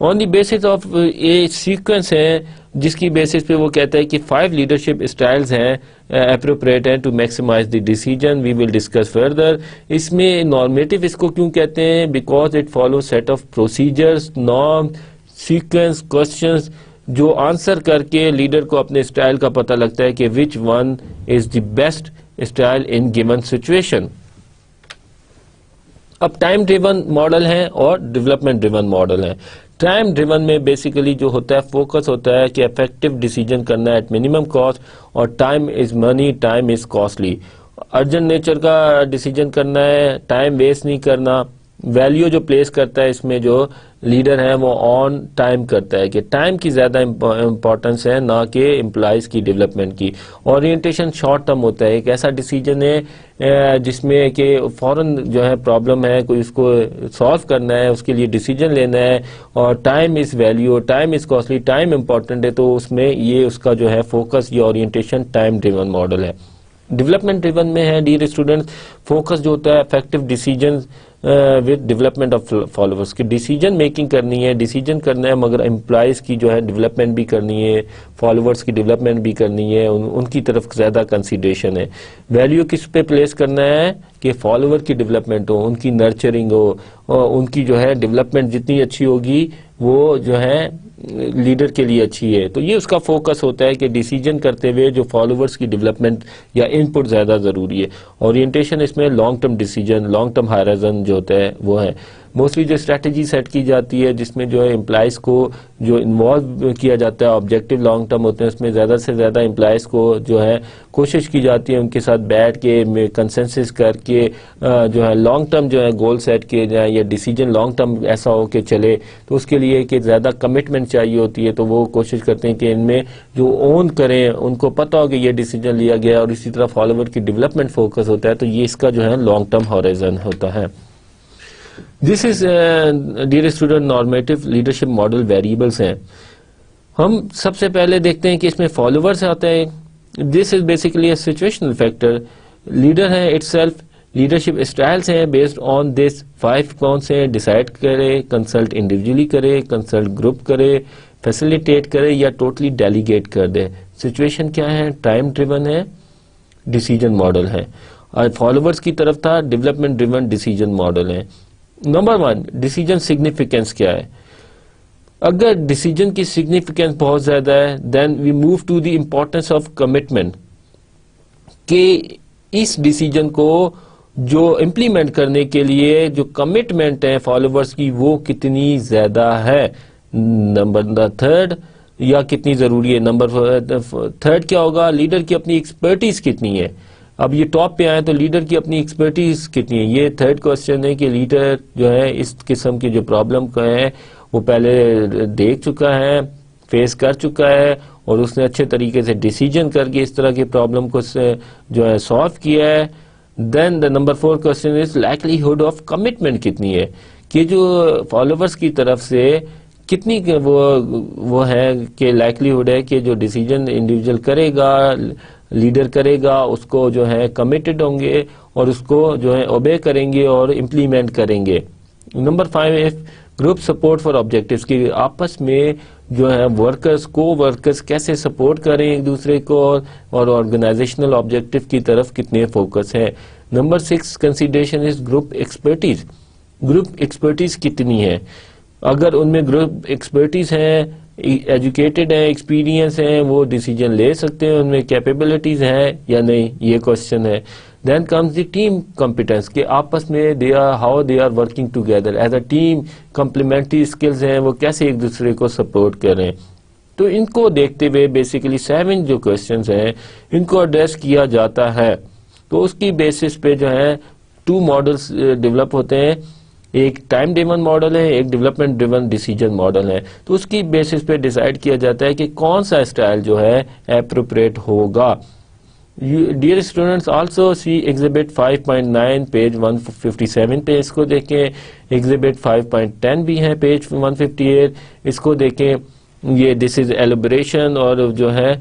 On the basis of a sequence ہے جس کی بیسس پہ وہ کہتا ہے کہ 5 لیڈرشپ اسٹائلز ہیں اپروپریٹ ہیں to maximize the decision. We will discuss further. اس میں نارمیٹو اس کو کیوں کہتے ہیں؟ Because it follow set of procedures, norm, sequence, questions جو آنسر کر کے لیڈر کو اپنے اسٹائل کا پتہ لگتا ہے کہ which one is the best style in given situation. اب ٹائم ڈریون ماڈل ہے اور ڈیولپمنٹ ڈریون ماڈل ہے. ٹائم ڈریون میں بیسیکلی جو ہوتا ہے فوکس ہوتا ہے کہ افیکٹو ڈیسیجن کرنا ہے ایٹ منیمم کاسٹ، اور time is money, time is costly. Urgent nature کا ڈیسیجن کرنا ہے، ٹائم ویسٹ نہیں کرنا. ویلیو جو پلیس کرتا ہے اس میں جو لیڈر ہے وہ آن ٹائم کرتا ہے کہ ٹائم کی زیادہ امپورٹنس ہے نہ کہ امپلائز کی ڈیولپمنٹ کی. اورینٹیشن شارٹ ٹرم ہوتا ہے، ایک ایسا ڈیسیجن ہے جس میں کہ فوراً جو ہے پرابلم ہے کوئی اس کو سالو کرنا ہے، اس کے لیے ڈیسیجن لینا ہے، اور time is value, time is costly, time important ہے. تو اس میں یہ اس کا جو ہے فوکس یا اورینٹیشن ٹائم ڈریون ماڈل ہے. ڈیولپمنٹ ڈریون میں ہے ڈیئر اسٹوڈنٹس فوکس جو ہوتا ہے effective decision with development of followers کی ڈیسیجن میکنگ کرنی ہے، ڈیسیجن کرنا ہے مگر امپلائز کی جو ہے ڈیولپمنٹ بھی کرنی ہے، فالوورس کی ڈیولپمنٹ بھی کرنی ہے، ان کی طرف زیادہ کنسیڈریشن ہے. ویلیو کس پہ پلیس کرنا ہے کہ فالوور کی ڈیولپمنٹ ہو، ان کی نرچرنگ ہو، اور ان کی جو ہے ڈیولپمنٹ جتنی اچھی ہوگی وہ جو ہے لیڈر کے لیے اچھی ہے. تو یہ اس کا فوکس ہوتا ہے کہ ڈیسیجن کرتے ہوئے جو فالوورس کی ڈیولپمنٹ یا ان پٹ زیادہ ضروری ہے. اورینٹیشن اس میں long term decision, long term horizon جو ہوتا ہے وہ ہے. موسٹلی جو اسٹریٹجی سیٹ کی جاتی ہے جس میں جو ہے امپلائز کو جو انوالو کیا جاتا ہے، آبجیکٹو لانگ ٹرم ہوتے ہیں، اس میں زیادہ سے زیادہ امپلائز کو جو ہے کوشش کی جاتی ہے ان کے ساتھ بیٹھ کے کنسنسس کر کے جو ہے لانگ ٹرم جو ہے گول سیٹ کیے جائیں یا ڈیسیجن لانگ ٹرم ایسا ہو کہ چلے. تو اس کے لیے کہ زیادہ کمٹمنٹ چاہیے ہوتی ہے، تو وہ کوشش کرتے ہیں کہ ان میں جو اون کریں ان کو پتہ ہو کہ یہ ڈیسیجن لیا گیا، اور اسی طرح فالوور کی ڈیولپمنٹ فوکس ہوتا ہے. تو یہ اس کا جو ہے لانگ ٹرم ہورائزن ہوتا ہے. This is dear student normative leadership model variables ہیں. ہم سب سے پہلے دیکھتے ہیں کہ اس میں فالوورس آتے ہیں. This is basically a situational factor. Leader ہے اٹ سیلف. لیڈرشپ اسٹائلس ہیں بیسڈ آن دس 5 کون سے ہیں، ڈیسائیڈ کرے، کنسلٹ انڈیویجولی کرے، کنسلٹ گروپ کرے، فیسیلیٹیٹ کرے یا ٹوٹلی ڈیلیگیٹ کر دے. سچویشن کیا ہے؟ ٹائم ڈریون ہے، ڈیسیجن ماڈل ہے. اور فالوورس کی طرف تھا ڈیولپمنٹ ڈریون ڈیسیجن ماڈل ہے. نمبر 1 ڈیسیجن سگنیفیکینس کیا ہے؟ اگر ڈیسیجن کی سگنیفیکینس بہت زیادہ ہے then we move to the importance of commitment, کہ اس ڈیسیجن کو جو امپلیمنٹ کرنے کے لیے جو کمٹمنٹ ہے فالوورس کی وہ کتنی زیادہ ہے. نمبر 3 یا کتنی ضروری ہے. نمبر 3 کیا ہوگا؟ لیڈر کی اپنی ایکسپرٹیز کتنی ہے. اب یہ ٹاپ پہ آئے تو لیڈر کی اپنی ایکسپرٹیز کتنی ہے. یہ 3rd کوسچن ہے کہ لیڈر جو ہے اس قسم کی جو پرابلم کا ہے وہ پہلے دیکھ چکا ہے، فیس کر چکا ہے، اور اس نے اچھے طریقے سے ڈیسیجن کر کے اس طرح کی پرابلم کو جو ہے سالو کیا ہے. Then the number 4 question is likelihood of commitment کتنی ہے، کہ جو فالوورس کی طرف سے کتنی وہ ہے کہ لائکلیہڈ ہے کہ جو ڈیسیجن انڈیویجول کرے گا، لیڈر کرے گا، اس کو جو ہے کمیٹڈ ہوں گے اور اس کو جو ہے اوبے کریں گے اور امپلیمنٹ کریں گے. Number 5 group support for objectives, کی آپس میں جو ہے ورکرز کو ورکرز کیسے سپورٹ کریں ایک دوسرے کو اور آرگنائزیشنل آبجیکٹو کی طرف کتنے فوکس ہیں. Number 6 consideration is group expertise. Group expertise کتنی ہے؟ اگر ان میں گروپ ایکسپرٹیز ہیں، ایجوکیٹڈ ہیں، ایکسپیرینس ہیں، وہ ڈیسیجن لے سکتے ہیں، ان میں کیپیبلٹیز ہیں یا نہیں، یہ کوشچن ہے. Then comes the team competence کہ آپس میں how they are working together as a team. Complementary skills ہیں، وہ کیسے ایک دوسرے کو سپورٹ کریں. تو ان کو دیکھتے ہوئے بیسیکلی 7 جو کوشچنز ہیں ان کو ایڈریس کیا جاتا ہے. تو اس کی بیسس پہ جو ہے 2 ماڈلز ڈیولپ ہوتے ہیں، ایک ٹائم ڈریون ماڈل ہے، ایک ڈیولپمنٹ ڈریون ڈیسیجن ماڈل ہے. تو اس کی بیسس پہ ڈیسائیڈ کیا جاتا ہے کہ کون سا اسٹائل جو ہے اپروپریٹ ہوگا. Dear students also see exhibit 5.9 page 157 پہ اس کو دیکھیں. ایگزیبٹ 5.10 بھی ہے پیج 158، اس کو دیکھیں. یہ دس از ایلیبریشن اور جو ہے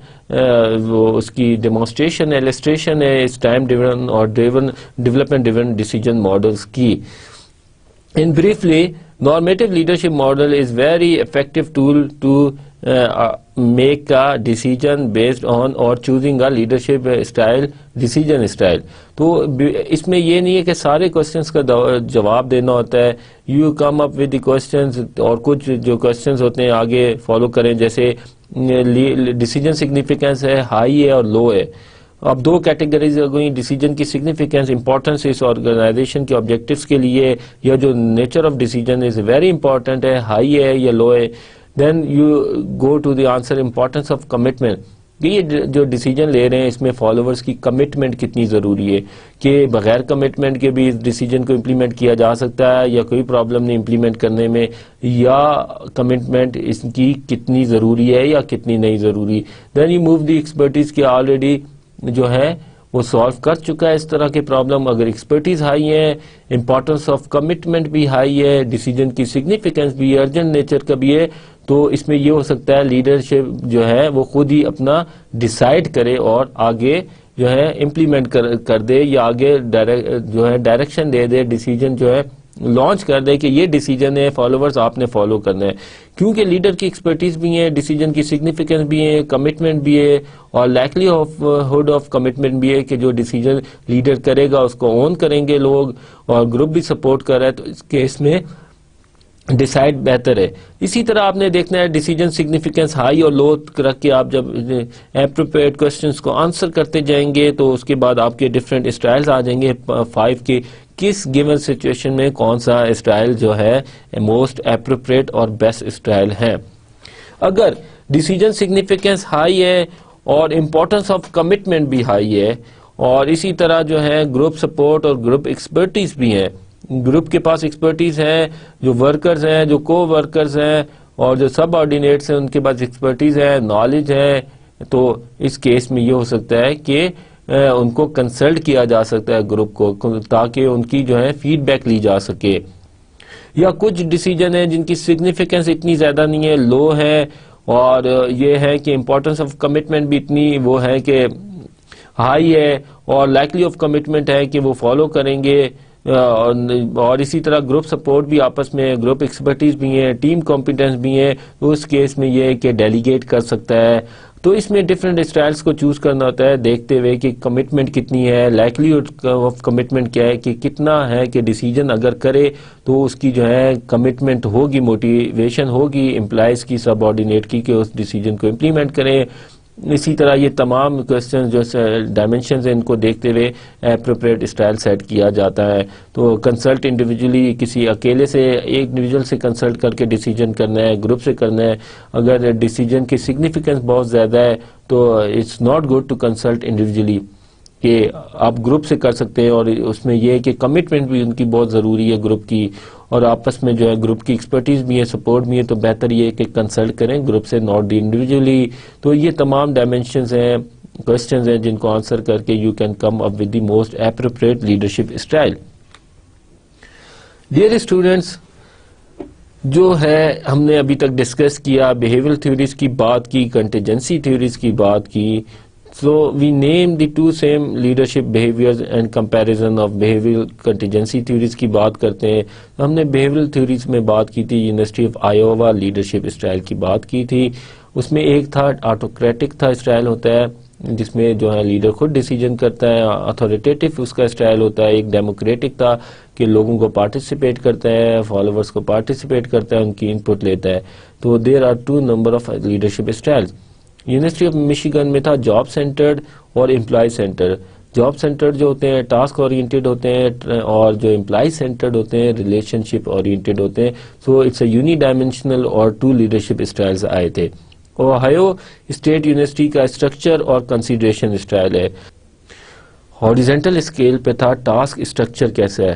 وہ اس کی ڈیمونسٹریشن ایلسٹریشن ہے اس ٹائم ڈریون اور ڈیولپمنٹ ڈریون ڈیسیجن ماڈلس کی. In briefly, normative leadership model is very effective tool to make a decision based on or choosing a leadership style, decision style. تو اس میں یہ نہیں ہے کہ سارے کوشچنس کا جواب دینا ہوتا ہے. You come up with the questions اور کچھ جو کوشچنس ہوتے ہیں آگے فالو کریں. جیسے ڈیسیجن سگنیفیکینس ہے، ہائی ہے اور لو ہے. اب 2 کیٹیگریز ہو گئی، ڈیسیجن کی سگنیفیکینس امپورٹنس اس آرگنائزیشن کے آبجیکٹیوز کے لیے یا جو nature of decision is very important ہے، ہائی ہے یا لو ہے. Then you go to the answer importance of commitment. یہ جو ڈیسیجن لے رہے ہیں اس میں فالوورز کی کمٹمنٹ کتنی ضروری ہے کہ بغیر کمٹمنٹ کے بھی اس ڈیسیجن کو امپلیمنٹ کیا جا سکتا ہے یا کوئی پرابلم نہیں امپلیمنٹ کرنے میں، یا کمٹمنٹ اس کی کتنی ضروری ہے یا کتنی نہیں ضروری. Then you move the expertise کی آلریڈی جو ہے وہ سالو کر چکا ہے اس طرح کے پرابلم. اگر ایکسپرٹیز ہائی ہے، امپورٹنس آف کمٹمنٹ بھی ہائی ہے، ڈیسیجن کی سگنیفیکینس بھی ارجنٹ نیچر کا بھی ہے، تو اس میں یہ ہو سکتا ہے لیڈرشپ جو ہے وہ خود ہی اپنا ڈیسائیڈ کرے اور آگے جو ہے امپلیمنٹ کر دے یا آگے جو ہے ڈائریکشن دے دے، ڈیسیجن جو ہے لانچ کر دے کہ یہ ڈیسیجن ہے، فالوورز آپ نے فالو کرنا ہے. کیونکہ لیڈر کی ایکسپرٹیز بھی ہے، ڈیسیجن کی سگنیفیکینس بھی ہے، کمٹمنٹ بھی ہے اور لائکلی ہوڈ آف کمٹمنٹ بھی ہے کہ جو ڈیسیجن لیڈر کرے گا اس کو اون کریں گے لوگ اور گروپ بھی سپورٹ کر رہا ہے، تو اس کیس میں ڈیسائیڈ بہتر ہے. اسی طرح آپ نے دیکھنا ہے ڈیسیجن سگنیفیکینس ہائی اور لو رکھ کے آپ جب اپروپریٹ کوسچنس کو آنسر کرتے جائیں گے تو اس کے بعد آپ کے ڈفرینٹ اسٹائلز آ جائیں گے 5 کے، کس گیون سچویشن میں کون سا اسٹائل جو ہے موسٹ اپروپریٹ اور بیسٹ اسٹائل ہے. اگر ڈیسیجن سگنیفیکینس ہائی ہے اور امپورٹنس آف کمٹمنٹ بھی ہائی ہے اور اسی طرح جو ہے گروپ سپورٹ اور گروپ ایکسپرٹیز بھی ہیں، گروپ کے پاس ایکسپرٹیز ہیں، جو ورکرز ہیں، جو کو ورکرز ہیں اور جو سب آرڈینیٹس ہیں ان کے پاس ایکسپرٹیز ہے، نالج ہے، تو اس کیس میں یہ ہو سکتا ہے کہ ان کو کنسلٹ کیا جا سکتا ہے گروپ کو، تاکہ ان کی جو ہے فیڈ بیک لی جا سکے. یا کچھ ڈیسیجن ہیں جن کی سگنیفیکینس اتنی زیادہ نہیں ہے، لو ہے، اور یہ ہے کہ امپورٹنس آف کمٹمنٹ بھی اتنی وہ ہے کہ ہائی ہے اور لائکلی آف کمٹمنٹ ہے کہ وہ فالو کریں گے. اور اسی طرح گروپ سپورٹ بھی آپس میں، گروپ ایکسپرٹیز بھی ہیں، ٹیم کمپیٹنس بھی ہیں، تو اس کیس میں یہ ہے کہ ڈیلیگیٹ کر سکتا ہے. تو اس میں ڈفرینٹ اسٹائلس کو چوز کرنا ہوتا ہے دیکھتے ہوئے کہ کمٹمنٹ کتنی ہے، لائکلی آف کمٹمنٹ کیا ہے کہ کتنا ہے کہ ڈیسیجن اگر کرے تو اس کی جو ہے کمٹمنٹ ہوگی، موٹیویشن ہوگی امپلائز کی، سب آرڈینیٹ کی کہ اس ڈیسیجن کو امپلیمنٹ کریں. اسی طرح یہ تمام کوشچن جو ڈائمینشنز ہیں ان کو دیکھتے ہوئے اپروپریٹ اسٹائل سیٹ کیا جاتا ہے. تو کنسلٹ انڈیویجولی، کسی اکیلے سے ایک انڈیویجول سے کنسلٹ کر کے ڈیسیجن کرنا ہے، گروپ سے کرنا ہے. اگر ڈیسیجن کی سگنیفیکینس بہت زیادہ ہے تو it's not good to consult individually, کہ آپ گروپ سے کر سکتے ہیں. اور اس میں یہ ہے کہ کمٹمنٹ بھی ان کی بہت ضروری ہے گروپ کی، اور آپس میں جو ہے گروپ کی ایکسپرٹیز بھی ہے، سپورٹ بھی ہے، تو بہتر یہ ہے کہ کنسلٹ کریں گروپ سے، ناٹ انڈیویجولی. تو یہ تمام ڈائمینشنز ہیں، کوشچنز ہیں جن کو آنسر کر کے you can come up with the most appropriate leadership style. Dear students, جو ہے ہم نے ابھی تک ڈسکس کیا، بیہیویئرل تھیوریز کی بات کی، کنٹینجنسی تھیوریز کی بات کی، So we name the two same leadership behaviors and comparison of behavioral contingency theories کی بات کرتے ہیں. ہم نے behavioral theories میں بات کی تھی, university of Iowa leadership style کی بات کی تھی. اس میں ایک تھا آٹوکریٹک تھا اسٹائل ہوتا ہے جس میں جو ہے لیڈر خود ڈیسیجن کرتا ہے, اتھارٹیٹیو اس کا اسٹائل ہوتا ہے. ایک ڈیموکریٹک تھا کہ لوگوں کو پارٹیسپیٹ کرتا ہے, فالوورز کو پارٹیسپیٹ کرتا ہے, ان کی انپٹ لیتا ہے. تو there are two number of leadership styles. University of Michigan میں تھا جاب سینٹرڈ اور امپلائی سینٹرڈ. جاب سینٹرڈ جو ہوتے ہیں ٹاسک اورینٹیڈ ہوتے ہیں, اور جو امپلائی سینٹرڈ ہوتے ہیں ریلیشن شپ اورینٹیڈ ہوتے ہیں. So it's a unidimensional اور ٹو لیڈرشپ اسٹائلز آئے تھے. اوہایو اسٹیٹ یونیورسٹی کا اسٹرکچر اور کنسیڈریشن اسٹائل ہے. ہاریزونٹل اسکیل پہ تھا ٹاسک اسٹرکچر کیسا ہے,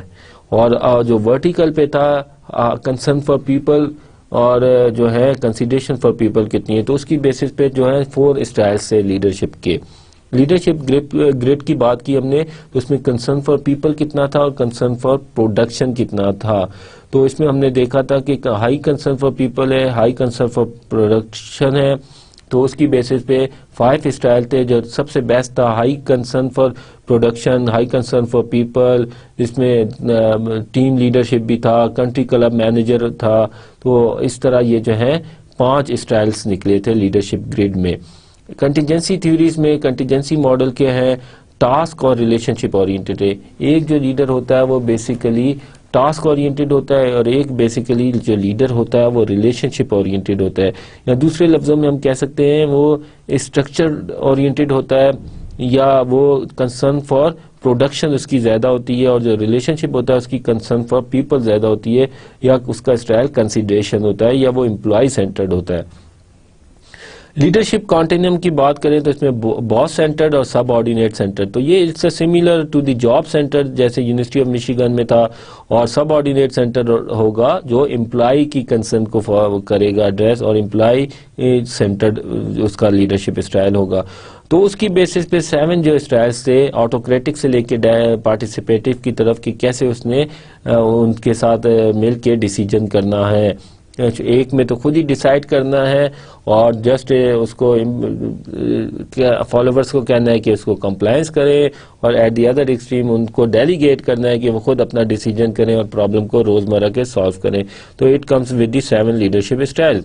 اور جو ورٹیکل پہ تھا کنسرن فار پیپل اور جو ہے کنسیڈریشن فار پیپل کتنی ہے. تو اس کی بیسس پہ جو ہے 4 اسٹائل سے لیڈرشپ کے. لیڈرشپ گریڈ کی بات کی ہم نے, تو اس میں کنسرن فار پیپل کتنا تھا اور کنسرن فار پروڈکشن کتنا تھا. تو اس میں ہم نے دیکھا تھا کہ ہائی کنسرن فار پیپل ہے, ہائی کنسرن فار پروڈکشن ہے. تو اس کی بیسس پہ 5 اسٹائل تھے. جو سب سے بیسٹ تھا high concern for production, high concern for people, جس میں ٹیم لیڈرشپ بھی تھا, کنٹری کلب مینیجر تھا. تو اس طرح یہ جو ہے 5 اسٹائلز نکلے تھے لیڈرشپ گریڈ میں. کنٹینجنسی تھیوریز میں کنٹینجنسی ماڈل کیا ہے, ٹاسک اور ریلیشن شپ اورینٹیڈ ہے. ایک جو لیڈر ہوتا ہے وہ بیسیکلی ٹاسک اورینٹیڈ ہوتا ہے, اور ایک بیسیکلی جو لیڈر ہوتا ہے وہ ریلیشن شپ اورینٹیڈ ہوتا ہے. یا دوسرے لفظوں میں ہم کہہ سکتے ہیں وہ اسٹرکچر اورینٹیڈ ہوتا ہے, یا وہ کنسرن فار پروڈکشن اس کی زیادہ ہوتی ہے, اور جو ریلیشن شپ ہوتا ہے اس کی کنسرن فار پیپل زیادہ ہوتی ہے, یا اس کا اسٹائل کنسیڈریشن ہوتا ہے, یا وہ امپلائی سینٹرڈ ہوتا ہے. لیڈرشپ کانٹینیوم کی بات کریں تو اس میں باس سینٹرڈ اور سب آرڈینیٹ سینٹرڈ. تو یہ it's similar to the job centre جیسے یونیورسٹی آف مشیگن میں تھا, اور سب آرڈینیٹ سینٹر ہوگا جو امپلائی کی کنسرن کو کرے گا ایڈریس, اور امپلائی سینٹرڈ اس کا لیڈرشپ اسٹائل ہوگا. تو اس کی بیسس پہ 7 جو اسٹائلز تھے آٹوکریٹک سے لے کے پارٹیسپیٹیو کی طرف کہ کیسے اس نے ان کے ساتھ مل کے ڈیسیجن کرنا ہے. ایک میں تو خود ہی ڈیسائیڈ کرنا ہے, اور جسٹ اس کو فالوورز کو کہنا ہے کہ اس کو کمپلائنس کرے, اور ایٹ دی ادر ایکسٹریم ان کو ڈیلیگیٹ کرنا ہے کہ وہ خود اپنا ڈیسیجن کریں اور پرابلم کو روزمرہ کے سالو کریں. تو it comes with the 7 leadership style.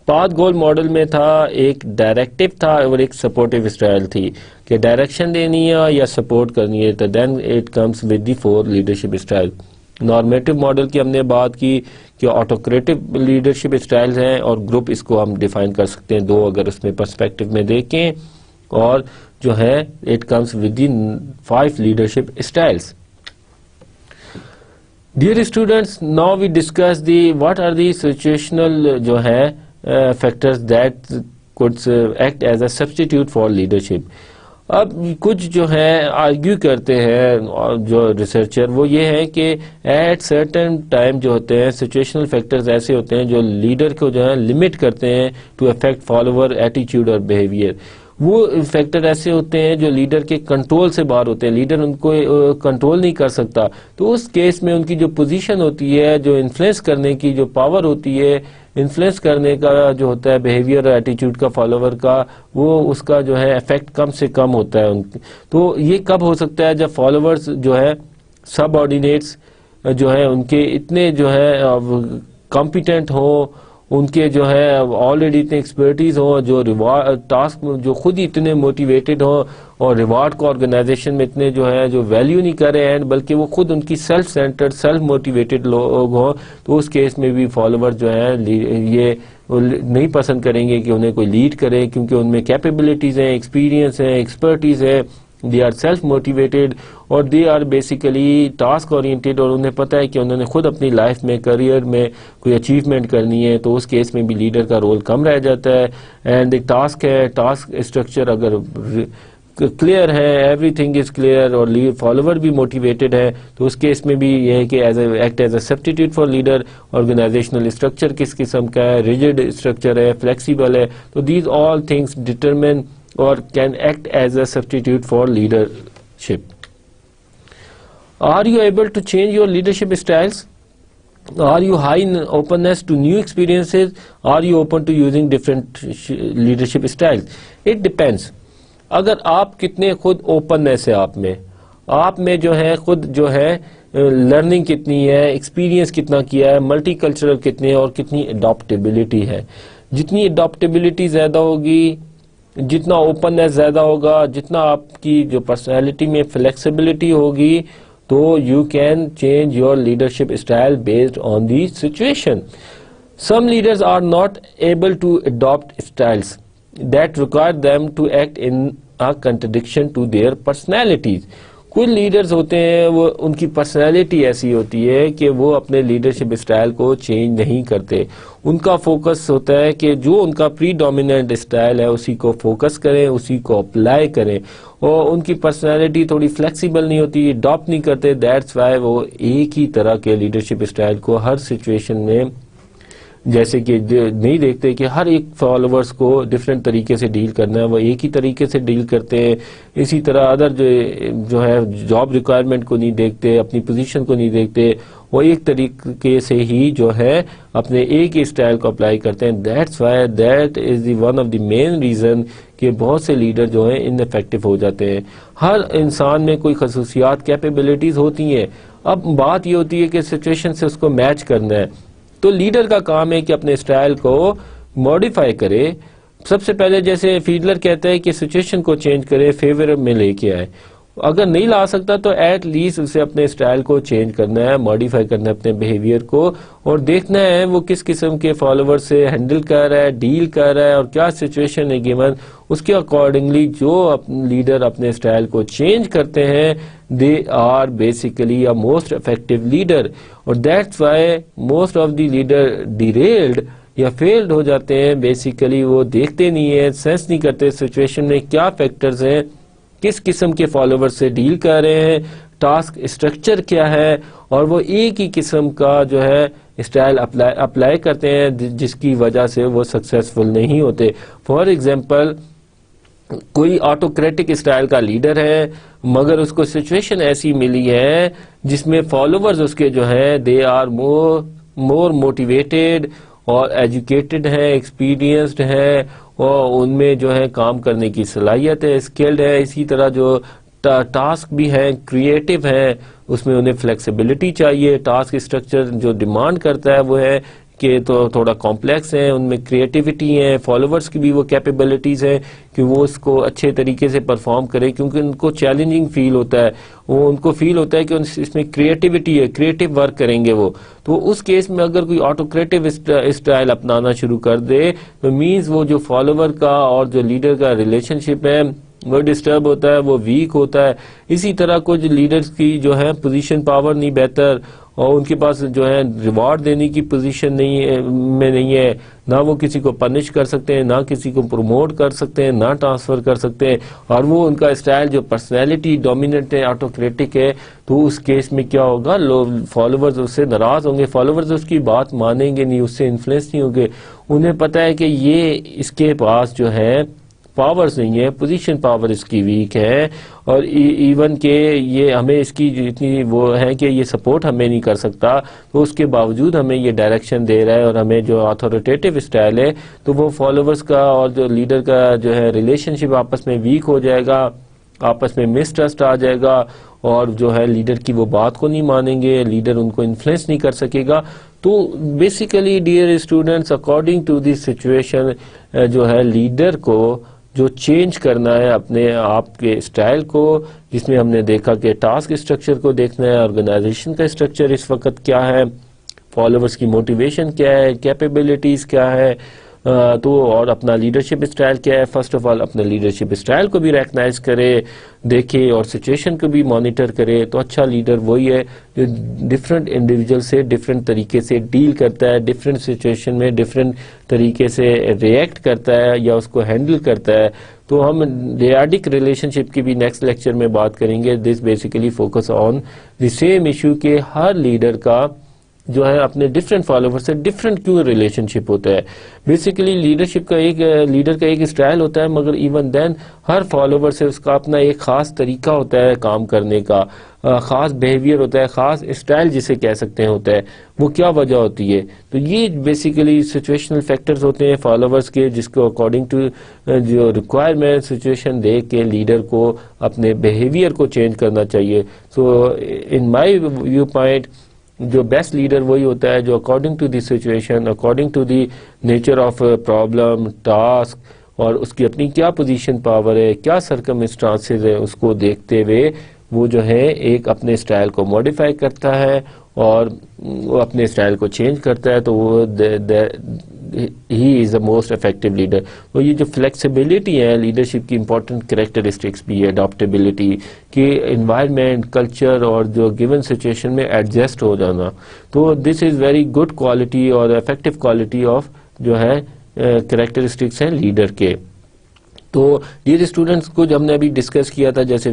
Path goal model میں تھا ایک ڈائریکٹو تھا اور ایک سپورٹیو اسٹائل تھی کہ ڈائریکشن دینی ہے یا سپورٹ کرنی ہے. تو then it comes with the 4 leadership style. Normative model کی ہم نے بات کی کہ آٹوکریٹو لیڈرشپ اسٹائلز ہیں, اور گروپ اس کو ہم ڈیفائن کر سکتے ہیں 2 اگر اس میں پرسپیکٹو میں دیکھیں, اور جو ہے it comes with the 5 leadership styles. Dear students, now we discuss the what are the situational جو ہے factors that could act as a substitute for leadership. اب کچھ جو ہے آرگیو کرتے ہیں جو ریسرچر, وہ یہ ہے کہ ایٹ سرٹن ٹائم جو ہوتے ہیں سچویشنل فیکٹرز ایسے ہوتے ہیں جو لیڈر کو جو ہے لمٹ کرتے ہیں ٹو افیکٹ فالوور ایٹیٹیوڈ اور بیہیویئر. وہ فیکٹر ایسے ہوتے ہیں جو لیڈر کے کنٹرول سے باہر ہوتے ہیں, لیڈر ان کو کنٹرول نہیں کر سکتا. تو اس کیس میں ان کی جو پوزیشن ہوتی ہے, جو انفلوئنس کرنے کی جو پاور ہوتی ہے, انفلوئنس کرنے کا جو ہوتا ہے بیہیویئر اور ایٹیٹیوڈ کا فالوور کا, وہ اس کا جو ہے افیکٹ کم سے کم ہوتا ہے. تو یہ کب ہو سکتا ہے جب فالوورز جو ہے سب آرڈینیٹس جو ہے ان کے اتنے جو ہے کمپیٹنٹ ہوں, ان کے جو ہے آلریڈی اتنے ایکسپرٹیز ہوں, جو ٹاسک جو خود ہی اتنے موٹیویٹڈ ہوں, اور ریوارڈ کو آرگنائزیشن میں اتنے جو ہے جو ویلیو نہیں کر رہے ہیں, بلکہ وہ خود ان کی سیلف سینٹرڈ سیلف موٹیویٹڈ لوگ ہوں. تو اس کیس میں بھی فالوور جو ہیں یہ نہیں پسند کریں گے کہ انہیں کوئی لیڈ کرے, کیونکہ ان میں کیپیبلٹیز ہیں, ایکسپیرینس ہیں, ایکسپرٹیز ہے, they are self motivated اور they are basically task oriented, اور انہیں پتہ ہے کہ انہوں نے خود اپنی لائف میں کریئر میں کوئی اچیومنٹ کرنی ہے. تو اس کیس میں بھی لیڈر کا رول کم رہ جاتا ہے. اینڈ ایک ٹاسک ہے, ٹاسک اسٹرکچر اگر کلیئر ہے, ایوری تھنگ از کلیئر, اور فالوور بھی موٹیویٹڈ ہے, تو اس کیس میں بھی یہ ہے کہ act as a substitute for leader. Organisational structure کس قسم کا ہے, ریجڈ اسٹرکچر ہے, فلیکسیبل ہے. تو these all things determine or can act as a substitute for leadership. Are you able to change your leadership styles? Are you high in openness to new experiences? Are you open to using different leadership styles? It depends. اگر آپ کتنے خود openness ہے آپ میں جو ہے خود جو ہے لرننگ کتنی ہے, ایکسپیرینس کتنا کیا ہے, ملٹی کلچرل کتنے ہے, اور کتنی اڈاپٹیبلٹی ہے. جتنی اڈاپٹیبلٹی زیادہ ہوگی, جتنا اوپننیس زیادہ ہوگا, جتنا آپ کی جو پرسنالٹی میں فلیکسیبلٹی ہوگی, تو you can change your leadership style based on the situation. Some leaders are not able to adopt styles that require them to act in a contradiction to their personalities. کچھ leaders ہوتے ہیں, وہ ان کی personality ایسی ہوتی ہے کہ وہ اپنے لیڈرشپ اسٹائل کو چینج نہیں کرتے. ان کا فوکس ہوتا ہے کہ جو ان کا پری ڈومیننٹ اسٹائل ہے اسی کو فوکس کریں, اسی کو اپلائی کریں, اور ان کی پرسنالٹی تھوڑی فلیکسیبل نہیں ہوتی, اڈاپٹ نہیں کرتے. دیٹس وائی وہ ایک ہی طرح کے لیڈرشپ اسٹائل کو ہر سچویشن میں جیسے کہ نہیں دیکھتے کہ ہر ایک فالوورز کو ڈفرینٹ طریقے سے ڈیل کرنا ہے, وہ ایک ہی طریقے سے ڈیل کرتے ہیں. اسی طرح ادر جو ہے جاب ریکوائرمنٹ کو نہیں دیکھتے, اپنی پوزیشن کو نہیں دیکھتے, وہ ایک طریقے سے ہی جو ہے اپنے ایک ہی اسٹائل کو اپلائی کرتے ہیں. That's why that is the one of the main reason کہ بہت سے لیڈر جو ہیں ان افیکٹو ہو جاتے ہیں. ہر انسان میں کوئی خصوصیات, کیپیبلٹیز ہوتی ہیں. اب بات یہ ہوتی ہے کہ سچویشن سے اس کو میچ کرنا ہے. تو لیڈر کا کام ہے کہ اپنے اسٹائل کو موڈیفائی کرے. سب سے پہلے جیسے فیڈلر کہتا ہے کہ سچویشن کو چینج کرے, فیور میں لے کے آئے. اگر نہیں لا سکتا تو ایٹ لیسٹ اسے اپنے اسٹائل کو چینج کرنا ہے, موڈیفائی کرنا ہے اپنے بیہیویئر کو, اور دیکھنا ہے وہ کس قسم کے فالوور سے ہینڈل کر رہا ہے, ڈیل کر رہا ہے, اور کیا سچویشن ہے گیون. اس کے اکارڈنگلی جو لیڈر اپنے اسٹائل کو چینج کرتے ہیں they are basically a most effective leader. اور that's why most of the leader derailed یا فیلڈ ہو جاتے ہیں. بیسیکلی وہ دیکھتے نہیں ہیں, سینس نہیں کرتے سچویشن میں کیا فیکٹرز ہیں, کس قسم کے فالوور سے ڈیل کر رہے ہیں, ٹاسک اسٹرکچر کیا ہے, اور وہ ایک ہی قسم کا جو ہے اسٹائل اپلائی کرتے ہیں جس کی وجہ سے وہ سکسیسفل نہیں ہوتے. فار ایگزامپل کوئی آٹوکریٹک اسٹائل کا لیڈر ہے, مگر اس کو سچویشن ایسی ملی ہے جس میں فالوورز اس کے جو ہیں دے آر مور موٹیویٹیڈ اور ایجوکیٹڈ ہیں, ایکسپیرینسڈ ہیں, اور ان میں جو ہے کام کرنے کی صلاحیت ہے, اسکلڈ ہے. اسی طرح جو ٹاسک بھی ہیں کریٹو ہیں, اس میں انہیں فلیکسیبلٹی چاہیے. ٹاسک اسٹرکچر جو ڈیمانڈ کرتا ہے وہ ہے کہ تو تھوڑا کمپلیکس ہیں, ان میں کریٹیوٹی ہے. فالوورز کی بھی وہ کیپیبلٹیز ہیں کہ وہ اس کو اچھے طریقے سے پرفارم کریں, کیونکہ ان کو چیلنجنگ فیل ہوتا ہے, وہ ان کو فیل ہوتا ہے کہ اس میں کریٹیوٹی ہے, کریٹو ورک کریں گے وہ. تو اس کیس میں اگر کوئی آٹوکریٹو اسٹائل اپنانا شروع کر دے تو مینز وہ جو فالوور کا اور جو لیڈر کا ریلیشن شپ ہے وہ ڈسٹرب ہوتا ہے, وہ ویک ہوتا ہے. اسی طرح کچھ لیڈرز کی جو ہے پوزیشن پاور نہیں بہتر, اور ان کے پاس جو ہے ریوارڈ دینے کی پوزیشن نہیں ہے, نہ وہ کسی کو پنش کر سکتے ہیں, نہ کسی کو پروموٹ کر سکتے ہیں, نہ ٹرانسفر کر سکتے ہیں. اور وہ ان کا اسٹائل جو پرسنالٹی ڈومیننٹ ہے, آٹوکریٹک ہے, تو اس کیس میں کیا ہوگا, فالوورز اس سے ناراض ہوں گے, فالوورز اس کی بات مانیں گے نہیں, اس سے انفلوئنس نہیں ہوں گے. انہیں پتہ ہے کہ یہ اس کے پاس جو ہے پاورز نہیں ہے, پوزیشن پاور اس کی ویک ہے, اور ایون کہ یہ ہمیں اس کی اتنی وہ ہے کہ یہ سپورٹ ہمیں نہیں کر سکتا, تو اس کے باوجود ہمیں یہ ڈائریکشن دے رہا ہے. اور ہمیں جو اتھارٹیٹیو اسٹائل ہے تو وہ فالوورز کا اور جو لیڈر کا جو ہے ریلیشن شپ آپس میں ویک ہو جائے گا, آپس میں مس ٹرسٹ آ جائے گا, اور جو ہے لیڈر کی وہ بات کو نہیں مانیں گے, لیڈر ان کو انفلوئنس نہیں کر سکے گا. تو basically dear students, according to the situation جو ہے لیڈر کو جو چینج کرنا ہے اپنے آپ کے اسٹائل کو, جس میں ہم نے دیکھا کہ ٹاسک اسٹرکچر کو دیکھنا ہے, آرگنائزیشن کا اسٹرکچر اس وقت کیا ہے, فالوورز کی موٹیویشن کیا ہے, کیپیبلٹیز کیا ہے, تو اور اپنا لیڈرشپ اسٹائل کیا ہے. فرسٹ آف آل اپنے لیڈرشپ اسٹائل کو بھی ریکگنائز کرے, دیکھے, اور سچویشن کو بھی مانیٹر کرے. تو اچھا لیڈر وہی ہے جو ڈفرینٹ انڈیویجول سے ڈفرینٹ طریقے سے ڈیل کرتا ہے, ڈفرینٹ سچویشن میں ڈفرینٹ طریقے سے ریئیکٹ کرتا ہے یا اس کو ہینڈل کرتا ہے. تو ہم ڈیاڈک ریلیشن شپ کی بھی نیکسٹ لیکچر میں بات کریں گے. This basically focus on the same issue کہ ہر لیڈر کا جو ہے اپنے ڈفرینٹ فالوور سے ڈفرینٹ کیوں ریلیشن شپ ہوتا ہے. بیسیکلی لیڈرشپ کا ایک لیڈر کا ایک اسٹائل ہوتا ہے, مگر ایون دین ہر فالوور سے اس کا اپنا ایک خاص طریقہ ہوتا ہے کام کرنے کا, خاص بیہیویئر ہوتا ہے, خاص اسٹائل جسے کہہ سکتے ہیں ہوتا ہے. وہ کیا وجہ ہوتی ہے؟ تو یہ بیسیکلی سچویشنل فیکٹرز ہوتے ہیں فالوورز کے, جس کو اکارڈنگ ٹو جو ریکوائرمنٹ سچویشن دیکھ کے لیڈر کو اپنے بیہیویئر کو چینج کرنا چاہیے. So in my view point جو بیسٹ لیڈر وہی ہوتا ہے جو according to the situation, according to the nature of problem, task, اور اس کی اپنی کیا پوزیشن پاور ہے, کیا سرکمسٹانسز ہے, اس کو دیکھتے ہوئے وہ جو ہے ایک اپنے اسٹائل کو موڈیفائی کرتا ہے اور وہ اپنے اسٹائل کو چینج کرتا ہے. تو وہ ہی از دا موسٹ افیکٹو لیڈر. وہ یہ جو فلیکسیبلٹی ہے لیڈرشپ کی امپورٹنٹ کریکٹرسٹکس بھی ہے, اڈاپٹیبلٹی کہ انوائرمنٹ, کلچر اور جو گیون سچویشن میں ایڈجسٹ ہو جانا. تو this is very good quality اور افیکٹو کوالٹی آف جو ہے کریکٹرسٹکس ہیں لیڈر کے. تو یہ اسٹوڈنٹس کو جو ہم نے ابھی ڈسکس کیا تھا, جیسے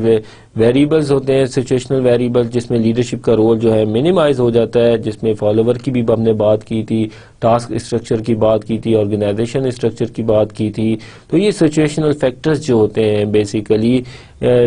ویریبلز ہوتے ہیں سچویشنل ویریبل, جس میں لیڈرشپ کا رول جو ہے منیمائز ہو جاتا ہے, جس میں فالوور کی بھی ہم نے بات کی تھی, ٹاسک اسٹرکچر کی بات کی تھی, آرگنائزیشن اسٹرکچر کی بات کی تھی. تو یہ سچویشنل فیکٹرز جو ہوتے ہیں basically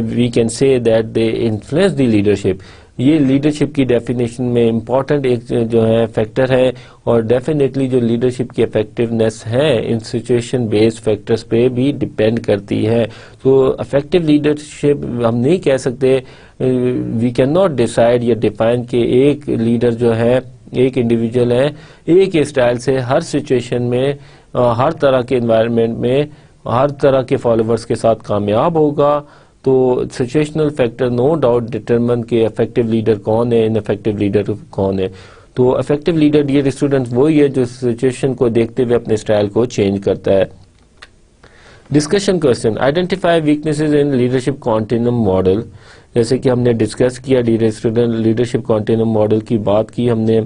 we can say that they influence the leadership. یہ لیڈرشپ کی ڈیفینیشن میں امپورٹنٹ ایک جو ہے فیکٹر ہے, اور ڈیفینیٹلی جو لیڈرشپ کی افیکٹونیس ہے ان سچویشن بیسڈ فیکٹرز پہ بھی ڈپینڈ کرتی ہے. تو افیکٹو لیڈرشپ ہم نہیں کہہ سکتے, وی کین ناٹ ڈیسائیڈ یا ڈیفائن کہ ایک لیڈر جو ہے ایک انڈیویجول ہے ایک اسٹائل سے ہر سچویشن میں, ہر طرح کے انوائرمنٹ میں, ہر طرح کے فالوورز کے ساتھ کامیاب ہوگا. تو situational factor no doubt determine کہ افیکٹو لیڈر کون ہے, ان افیکٹو لیڈر کون ہے. تو افیکٹو لیڈر ڈیئر اسٹوڈنٹس وہی ہے جو سچویشن کو دیکھتے ہوئے اپنے اسٹائل کو چینج کرتا ہے. Discussion question, identify weaknesses in leadership continuum model. جیسے کہ ہم نے ڈسکس کیا dear student, leadership continuum model کی بات کی ہم نے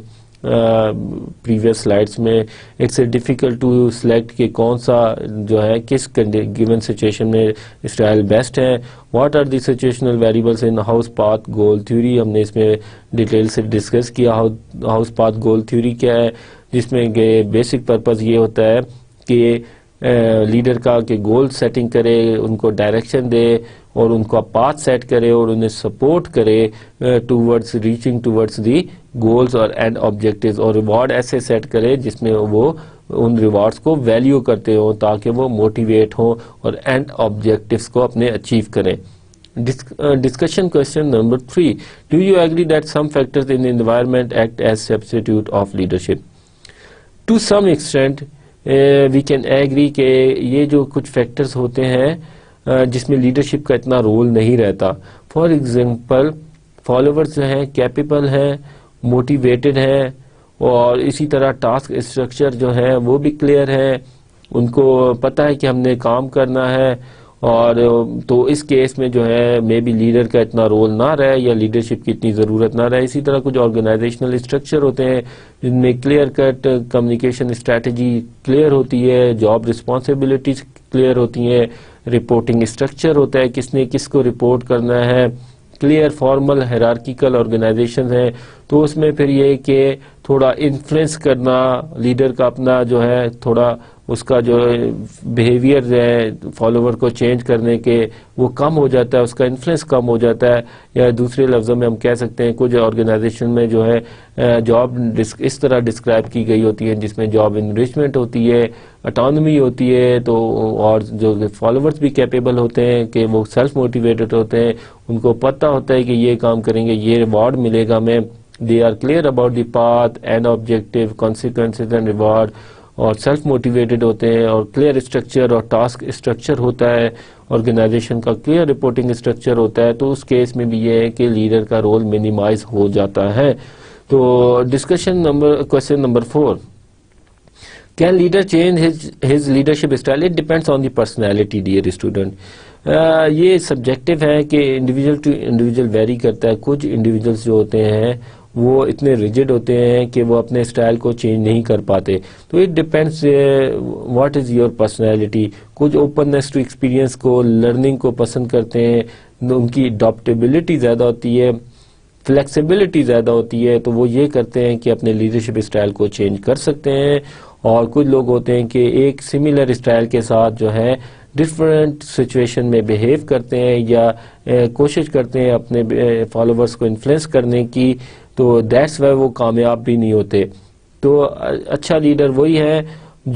پریویس سلائڈس میں. It's a difficult to select کہ کون سا جو ہے کس گیون سچویشن میں اسٹائل بیسٹ ہے. What are the situational variables in House path goal theory, ہم نے اس میں ڈیٹیل سے ڈسکس کیا ہاؤس پاتھ گول تھیوری کیا ہے, جس میں بیسک پرپز یہ ہوتا ہے کہ لیڈر کا کہ گول سیٹنگ کرے, ان کو ڈائریکشن دے اور ان کو پاتھ سیٹ کرے اور انہیں سپورٹ کرے towards reaching towards the goals اور اینڈ آبجیکٹیوز, اور ریوارڈ ایسے سیٹ کرے جس میں وہ ان ریوارڈز کو ویلیو کرتے ہوں تاکہ وہ موٹیویٹ ہوں اور اینڈ آبجیکٹیوز کو اپنے اچیو کریں. Discussion question number 3, do you agree that some factors in environment act as substitute of leadership? To some extent we can agree کہ یہ جو کچھ فیکٹرز ہوتے ہیں جس میں لیڈرشپ کا اتنا رول نہیں رہتا. فار ایگزامپل فالوورز جو ہیں کیپیبل ہیں, موٹیویٹڈ ہیں, اور اسی طرح ٹاسک اسٹرکچر جو ہے وہ بھی کلیئر ہے, ان کو پتہ ہے کہ ہم نے کام کرنا ہے. اور تو اس کیس میں جو ہے مے بی لیڈر کا اتنا رول نہ رہے یا لیڈرشپ کی اتنی ضرورت نہ رہے. اسی طرح کچھ آرگنائزیشنل اسٹرکچر ہوتے ہیں جن میں clear cut communication strategy clear ہوتی ہے, جاب رسپانسبلٹیز کلیئر ہوتی ہیں, رپورٹنگ اسٹرکچر ہوتا ہے کس نے کس کو رپورٹ کرنا ہے, کلیئر فارمل ہیرارکیکل آرگنائزیشن ہیں. تو اس میں پھر یہ کہ تھوڑا انفلوئنس کرنا لیڈر کا اپنا جو ہے تھوڑا اس کا جو بیہیویئر ہے فالوور کو چینج کرنے کے وہ کم ہو جاتا ہے, اس کا انفلوئنس کم ہو جاتا ہے. یا دوسرے لفظوں میں ہم کہہ سکتے ہیں کچھ آرگنائزیشن میں جو ہے جاب اس طرح ڈسکرائب کی گئی ہوتی ہے جس میں جاب انریچمنٹ ہوتی ہے, اٹانومی ہوتی ہے, تو اور جو فالوورز بھی کیپیبل ہوتے ہیں کہ وہ سیلف موٹیویٹڈ ہوتے ہیں, ان کو پتہ ہوتا ہے کہ یہ کام کریں گے یہ ریوارڈ ملے گا ہمیں. They are clear about the path and objective consequences and reward, اور سیلف موٹیویٹڈ ہوتے ہیں, اور کلیئر اسٹرکچر اور ٹاسک اسٹرکچر ہوتا ہے, آرگنائزیشن کا کلیئر رپورٹنگ اسٹرکچر ہوتا ہے. تو اس کیس میں بھی یہ ہے کہ لیڈر کا رول منیمائز ہو جاتا ہے. تو question number 4, can leader change his leadership style? It depends on the personality dear student. یہ سبجیکٹو ہے کہ انڈیویجول ٹو انڈیویجول ویری کرتا ہے. کچھ انڈیویجولس جو ہوتے ہیں وہ اتنے ریجڈ ہوتے ہیں کہ وہ اپنے اسٹائل کو چینج نہیں کر پاتے. تو it depends what is your personality. کچھ اوپننیس ٹو ایکسپیرینس کو, لرننگ کو پسند کرتے ہیں, ان کی اڈاپٹیبلٹی زیادہ ہوتی ہے. فلیکسیبلٹی زیادہ ہوتی ہے تو وہ یہ کرتے ہیں کہ اپنے لیڈرشپ اسٹائل کو چینج کر سکتے ہیں. اور کچھ لوگ ہوتے ہیں کہ ایک سملر اسٹائل کے ساتھ جو ہے ڈفرینٹ سچویشن میں بیہیو کرتے ہیں یا کوشش کرتے ہیں اپنے فالوورز کو انفلوئنس کرنے کی, تو دیٹس وائی وہ کامیاب بھی نہیں ہوتے. تو اچھا لیڈر وہی ہے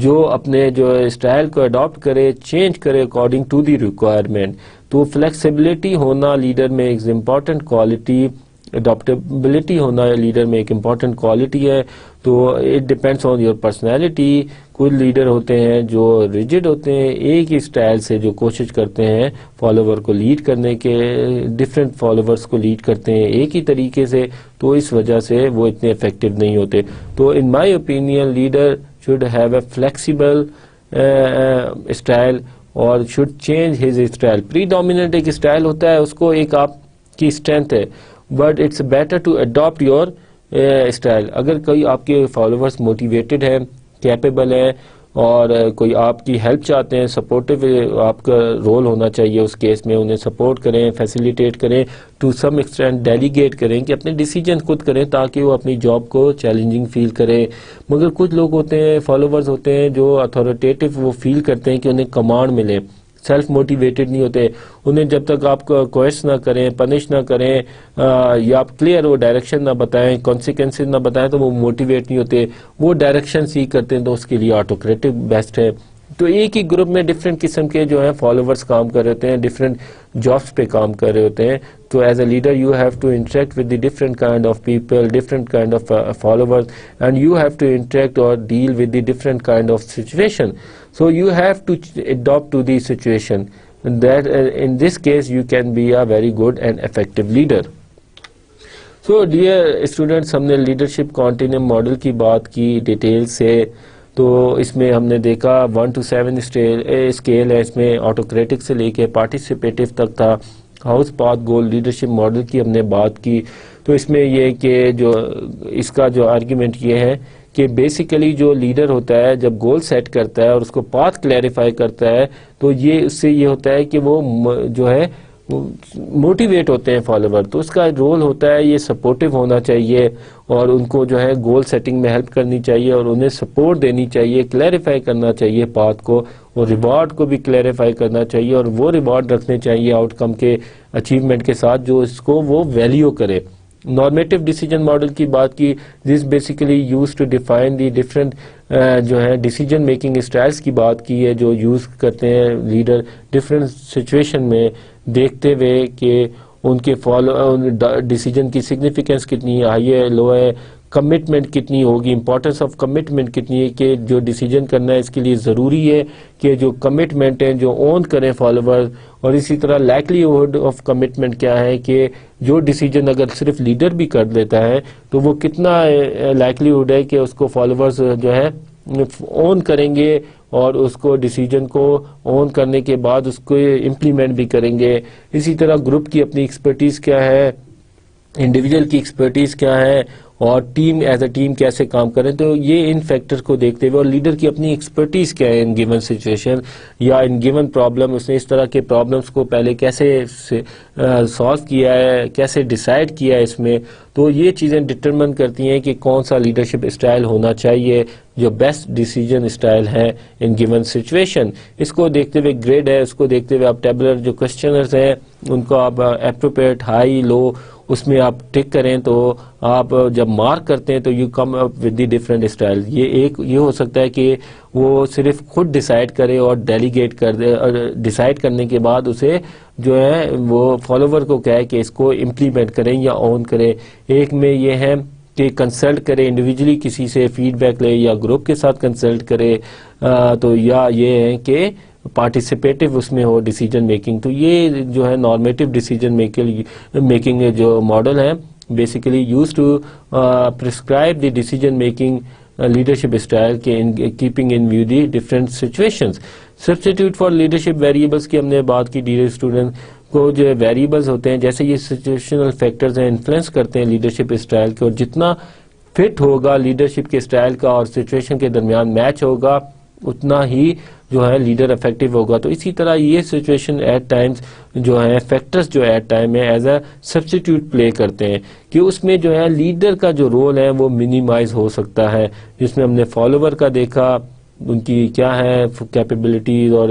جو اپنے جو اسٹائل کو اڈاپٹ کرے, چینج کرے اکارڈنگ ٹو دی ریکوائرمنٹ. تو فلیکسیبلٹی ہونا لیڈر میں ایک امپورٹنٹ کوالٹی, اڈاپٹیبلٹی ہونا لیڈر میں ایک امپورٹنٹ کوالٹی ہے. تو it depends on your personality. کچھ لیڈر ہوتے ہیں جو ریجڈ ہوتے ہیں, ایک ہی اسٹائل سے جو کوشش کرتے ہیں فالوور کو لیڈ کرنے کے, ڈفرینٹ فالوورس کو لیڈ کرتے ہیں ایک ہی طریقے سے, تو اس وجہ سے وہ اتنے افیکٹو نہیں ہوتے. تو in my opinion leader should have a flexible style or should change his style. Predominant ایک اسٹائل ہوتا ہے, اس کو ایک آپ کی اسٹرینتھ ہے, but it's better to adopt your style. اگر کوئی آپ کے فالوورس موٹیویٹڈ ہیں, کیپیبل ہیں اور کوئی آپ کی ہیلپ چاہتے ہیں, سپورٹیو آپ کا رول ہونا چاہیے اس کیس میں, انہیں سپورٹ کریں, فیسیلیٹیٹ کریں, ٹو سم ایکسٹینٹ ڈیلیگیٹ کریں کہ اپنے ڈیسیجن خود کریں تاکہ وہ اپنی جاب کو چیلنجنگ فیل کرے. مگر کچھ لوگ ہوتے ہیں, فالوورز ہوتے ہیں جو اتھارٹیٹو وہ فیل کرتے ہیں کہ انہیں کمانڈ ملے, سیلف موٹیویٹڈ نہیں ہوتے. انہیں جب تک آپ کو کوئسٹ نہ کریں, پنش نہ کریں یا آپ کلیئر وہ ڈائریکشن نہ بتائیں, کانسیکوینسز نہ بتائیں, تو وہ موٹیویٹ نہیں ہوتے, وہ ڈائریکشن سیکھ کرتے ہیں. تو اس کے لیے آٹوکریٹک بیسٹ ہے. تو ایک ہی گروپ میں ڈفرینٹ قسم کے جو ہیں فالوورز کام کر رہے ہوتے ہیں, ڈفرینٹ جابس پہ کام کر رہے ہوتے ہیں. تو as a leader you have to interact with the different kind of people, different kind of followers, and you have to interact or deal with the different kind of situation. So you have to adapt to the situation. That in this case you can be a very good and effective leader. So dear students, ہم نے leadership continuum model کی بات کی detail سے. تو اس میں ہم نے دیکھا 1 to 7 اسکیل ہے, اس میں آٹوکریٹک سے لے کے پارٹیسپیٹیو تک تھا. House path goal leadership model کی ہم نے بات کی. تو اس میں یہ کہ جو اس کا جو آرگیومنٹ یہ ہے کہ بیسیکلی جو لیڈر ہوتا ہے جب گول سیٹ کرتا ہے اور اس کو پاتھ کلیریفائی کرتا ہے, تو یہ اس سے یہ ہوتا ہے کہ وہ جو ہے موٹیویٹ ہوتے ہیں فالوور. تو اس کا رول ہوتا ہے یہ سپورٹیو ہونا چاہیے اور ان کو جو ہے گول سیٹنگ میں ہیلپ کرنی چاہیے اور انہیں سپورٹ دینی چاہیے, کلیریفائی کرنا چاہیے پاتھ کو, اور ریوارڈ کو بھی کلیریفائی کرنا چاہیے, اور وہ ریوارڈ رکھنے چاہیے آؤٹ کم کے اچیومنٹ کے ساتھ جو اس کو وہ ویلیو کرے. نارمیٹو ڈیسیجن ماڈل کی بات کی, this basically use to define the different جو ہے ڈیسیجن میکنگ اسٹائلس کی بات کی ہے جو یوز کرتے ہیں لیڈر ڈفرینٹ سچویشن میں, دیکھتے ہوئے کہ ان کے ڈیسیجن کی سگنیفیکینس کتنی ہے, ہائی ہے, لو ہے, کمٹمنٹ کتنی ہوگی, امپورٹنس آف کمٹمنٹ کتنی ہے, کہ جو ڈیسیجن کرنا ہے اس کے لیے ضروری ہے کہ جو کمٹمنٹ ہیں جو اون کریں فالوور, اور اسی طرح لائکلیہڈ آف کمٹمنٹ کیا ہے کہ جو ڈیسیجن اگر صرف لیڈر بھی کر لیتا ہے تو وہ کتنا لائکلیہڈ ہے کہ اس کو فالوورز جو ہے اون کریں گے اور اس کو ڈیسیجن کو اون کرنے کے بعد اس کو امپلیمنٹ بھی کریں گے. اسی طرح گروپ کی اپنی ایکسپرٹیز کیا ہے, انڈیویجول کی ایکسپرٹیز کیا ہے, اور ٹیم ایز اے ٹیم کیسے کام کریں. تو یہ ان فیکٹرز کو دیکھتے ہوئے, اور لیڈر کی اپنی ایکسپرٹیز کیا ہے ان گیون سچویشن یا ان گیون پرابلم, اس نے اس طرح کے پرابلمس کو پہلے کیسے سالو کیا ہے, کیسے ڈیسائیڈ کیا ہے اس میں. تو یہ چیزیں ڈٹرمن کرتی ہیں کہ کون سا لیڈرشپ اسٹائل ہونا چاہیے جو بیسٹ ڈیسیجن اسٹائل ہے ان گیون سچویشن. اس کو دیکھتے ہوئے گریڈ ہے, اس کو دیکھتے ہوئے آپ ٹیبلر جو کوشچنرز ہیں ان کو آپ اپروپریٹ, ہائی, لو اس میں آپ ٹک کریں. تو آپ جب مارک کرتے ہیں تو you come up with the different style. یہ ہو سکتا ہے کہ وہ صرف خود ڈیسائیڈ کرے اور ڈیلیگیٹ کر دے, اور ڈیسائیڈ کرنے کے بعد اسے جو ہے وہ فالوور کو کہے کہ اس کو امپلیمنٹ کریں یا اون کریں. ایک میں یہ ہے کہ کنسلٹ کرے انڈیویجلی, کسی سے فیڈ بیک لے یا گروپ کے ساتھ کنسلٹ کرے, تو یا یہ ہے کہ پارٹیسپیٹیو اس میں ہو ڈیسیجن میکنگ. تو یہ جو ہے نارمیٹو ڈیسیجن میکنگ جو ماڈل ہے basically use to prescribe the decision making leadership style کے keeping in view the different situations. Substitute for leadership variables کی ہم نے بات کی. ڈیئر اسٹوڈنٹ کو جو ویریبلز ہوتے ہیں جیسے یہ سچویشنل فیکٹرز ہیں, انفلوئنس کرتے ہیں لیڈرشپ اسٹائل کے, اور جتنا فٹ ہوگا لیڈرشپ کے اسٹائل کا اور سچویشن کے درمیان میچ ہوگا اتنا ہی جو ہے لیڈر افیکٹو ہوگا. تو اسی طرح یہ سچویشن ایٹ ٹائمز جو ہے فیکٹرز جو ایٹ ٹائم میں ایز اے سبسٹیٹیوٹ پلے کرتے ہیں کہ اس میں جو ہے لیڈر کا جو رول ہے وہ منیمائز ہو سکتا ہے, جس میں ہم نے فالوور کا دیکھا, ان کی کیا ہے کیپیبلٹیز اور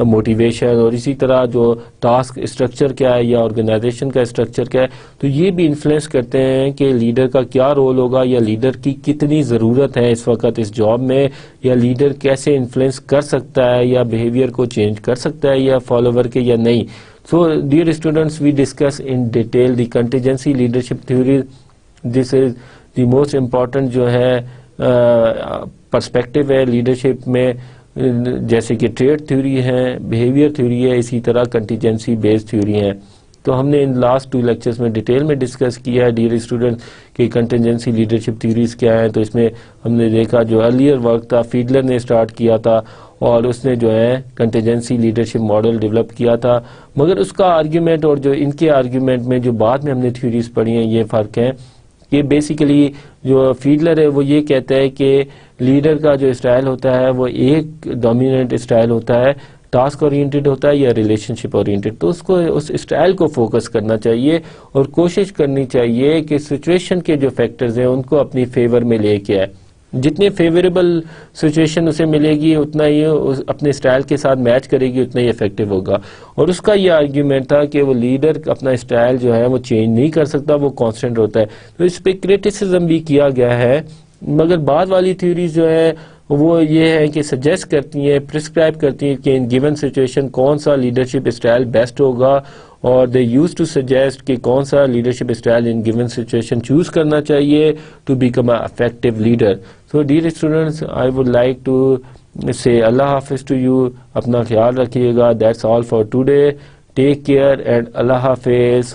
موٹیویشن, اور اسی طرح جو ٹاسک اسٹرکچر کیا ہے یا آرگنائزیشن کا اسٹرکچر کیا ہے, تو یہ بھی انفلوئنس کرتے ہیں کہ لیڈر کا کیا رول ہوگا یا لیڈر کی کتنی ضرورت ہے اس وقت اس جاب میں, یا لیڈر کیسے انفلوئنس کر سکتا ہے یا بیہیویئر کو چینج کر سکتا ہے یا فالوور کے یا نہیں. So dear students, we discuss in detail the contingency leadership theory. This is the most important جو ہے پرسپیکٹو ہے لیڈرشپ میں, جیسے کہ ٹریٹ تھیوری ہے, بیہیویئر تھیوری ہے, اسی طرح کنٹیجنسی بیسڈ تھیوری ہے. تو ہم نے ان لاسٹ 2 لیکچرز میں ڈیٹیل میں ڈسکس کیا ہے ڈیئر اسٹوڈنٹ کہ کنٹینجنسی لیڈرشپ تھیوریز کیا ہیں. تو اس میں ہم نے دیکھا جو ارلیئر ورک تھا فیڈلر نے اسٹارٹ کیا تھا اور اس نے جو ہے کنٹینجنسی لیڈرشپ ماڈل ڈیولپ کیا تھا, مگر اس کا آرگیومنٹ اور جو ان کے آرگیومنٹ میں جو بعد میں ہم نے تھیوریز پڑھی ہیں یہ فرق ہے کہ بیسیکلی جو فیڈلر ہے وہ یہ کہتا ہے کہ لیڈر کا جو اسٹائل ہوتا ہے وہ ایک ڈومیننٹ اسٹائل ہوتا ہے, ٹاسک اورینٹڈ ہوتا ہے یا ریلیشن شپ اورینٹڈ. تو اس کو اس اسٹائل کو فوکس کرنا چاہیے اور کوشش کرنی چاہیے کہ سچویشن کے جو فیکٹرز ہیں ان کو اپنی فیور میں لے کے آئے. جتنے فیوریبل سچویشن اسے ملے گی اتنا ہی اپنے اسٹائل کے ساتھ میچ کرے گی, اتنا ہی افیکٹو ہوگا. اور اس کا یہ آرگیومنٹ تھا کہ وہ لیڈر اپنا اسٹائل جو ہے وہ چینج نہیں کر سکتا, وہ کانسٹنٹ ہوتا ہے. تو اس پہ کریٹیسزم بھی کیا گیا ہے, مگر بعد والی تھیوریز جو ہے وہ یہ ہے کہ سجیسٹ کرتی ہیں, پرسکرائب کرتی ہیں کہ ان گیون سچویشن کون سا لیڈرشپ اسٹائل بیسٹ ہوگا, اور دے یوز ٹو سجیسٹ کہ کون سا leadership style in given situation choose کرنا چاہیے to become a effective leader. So dear students, I would like to say اللہ حافظ ٹو یو. اپنا خیال رکھیے گا. That's all for today. Take care and اللہ حافظ.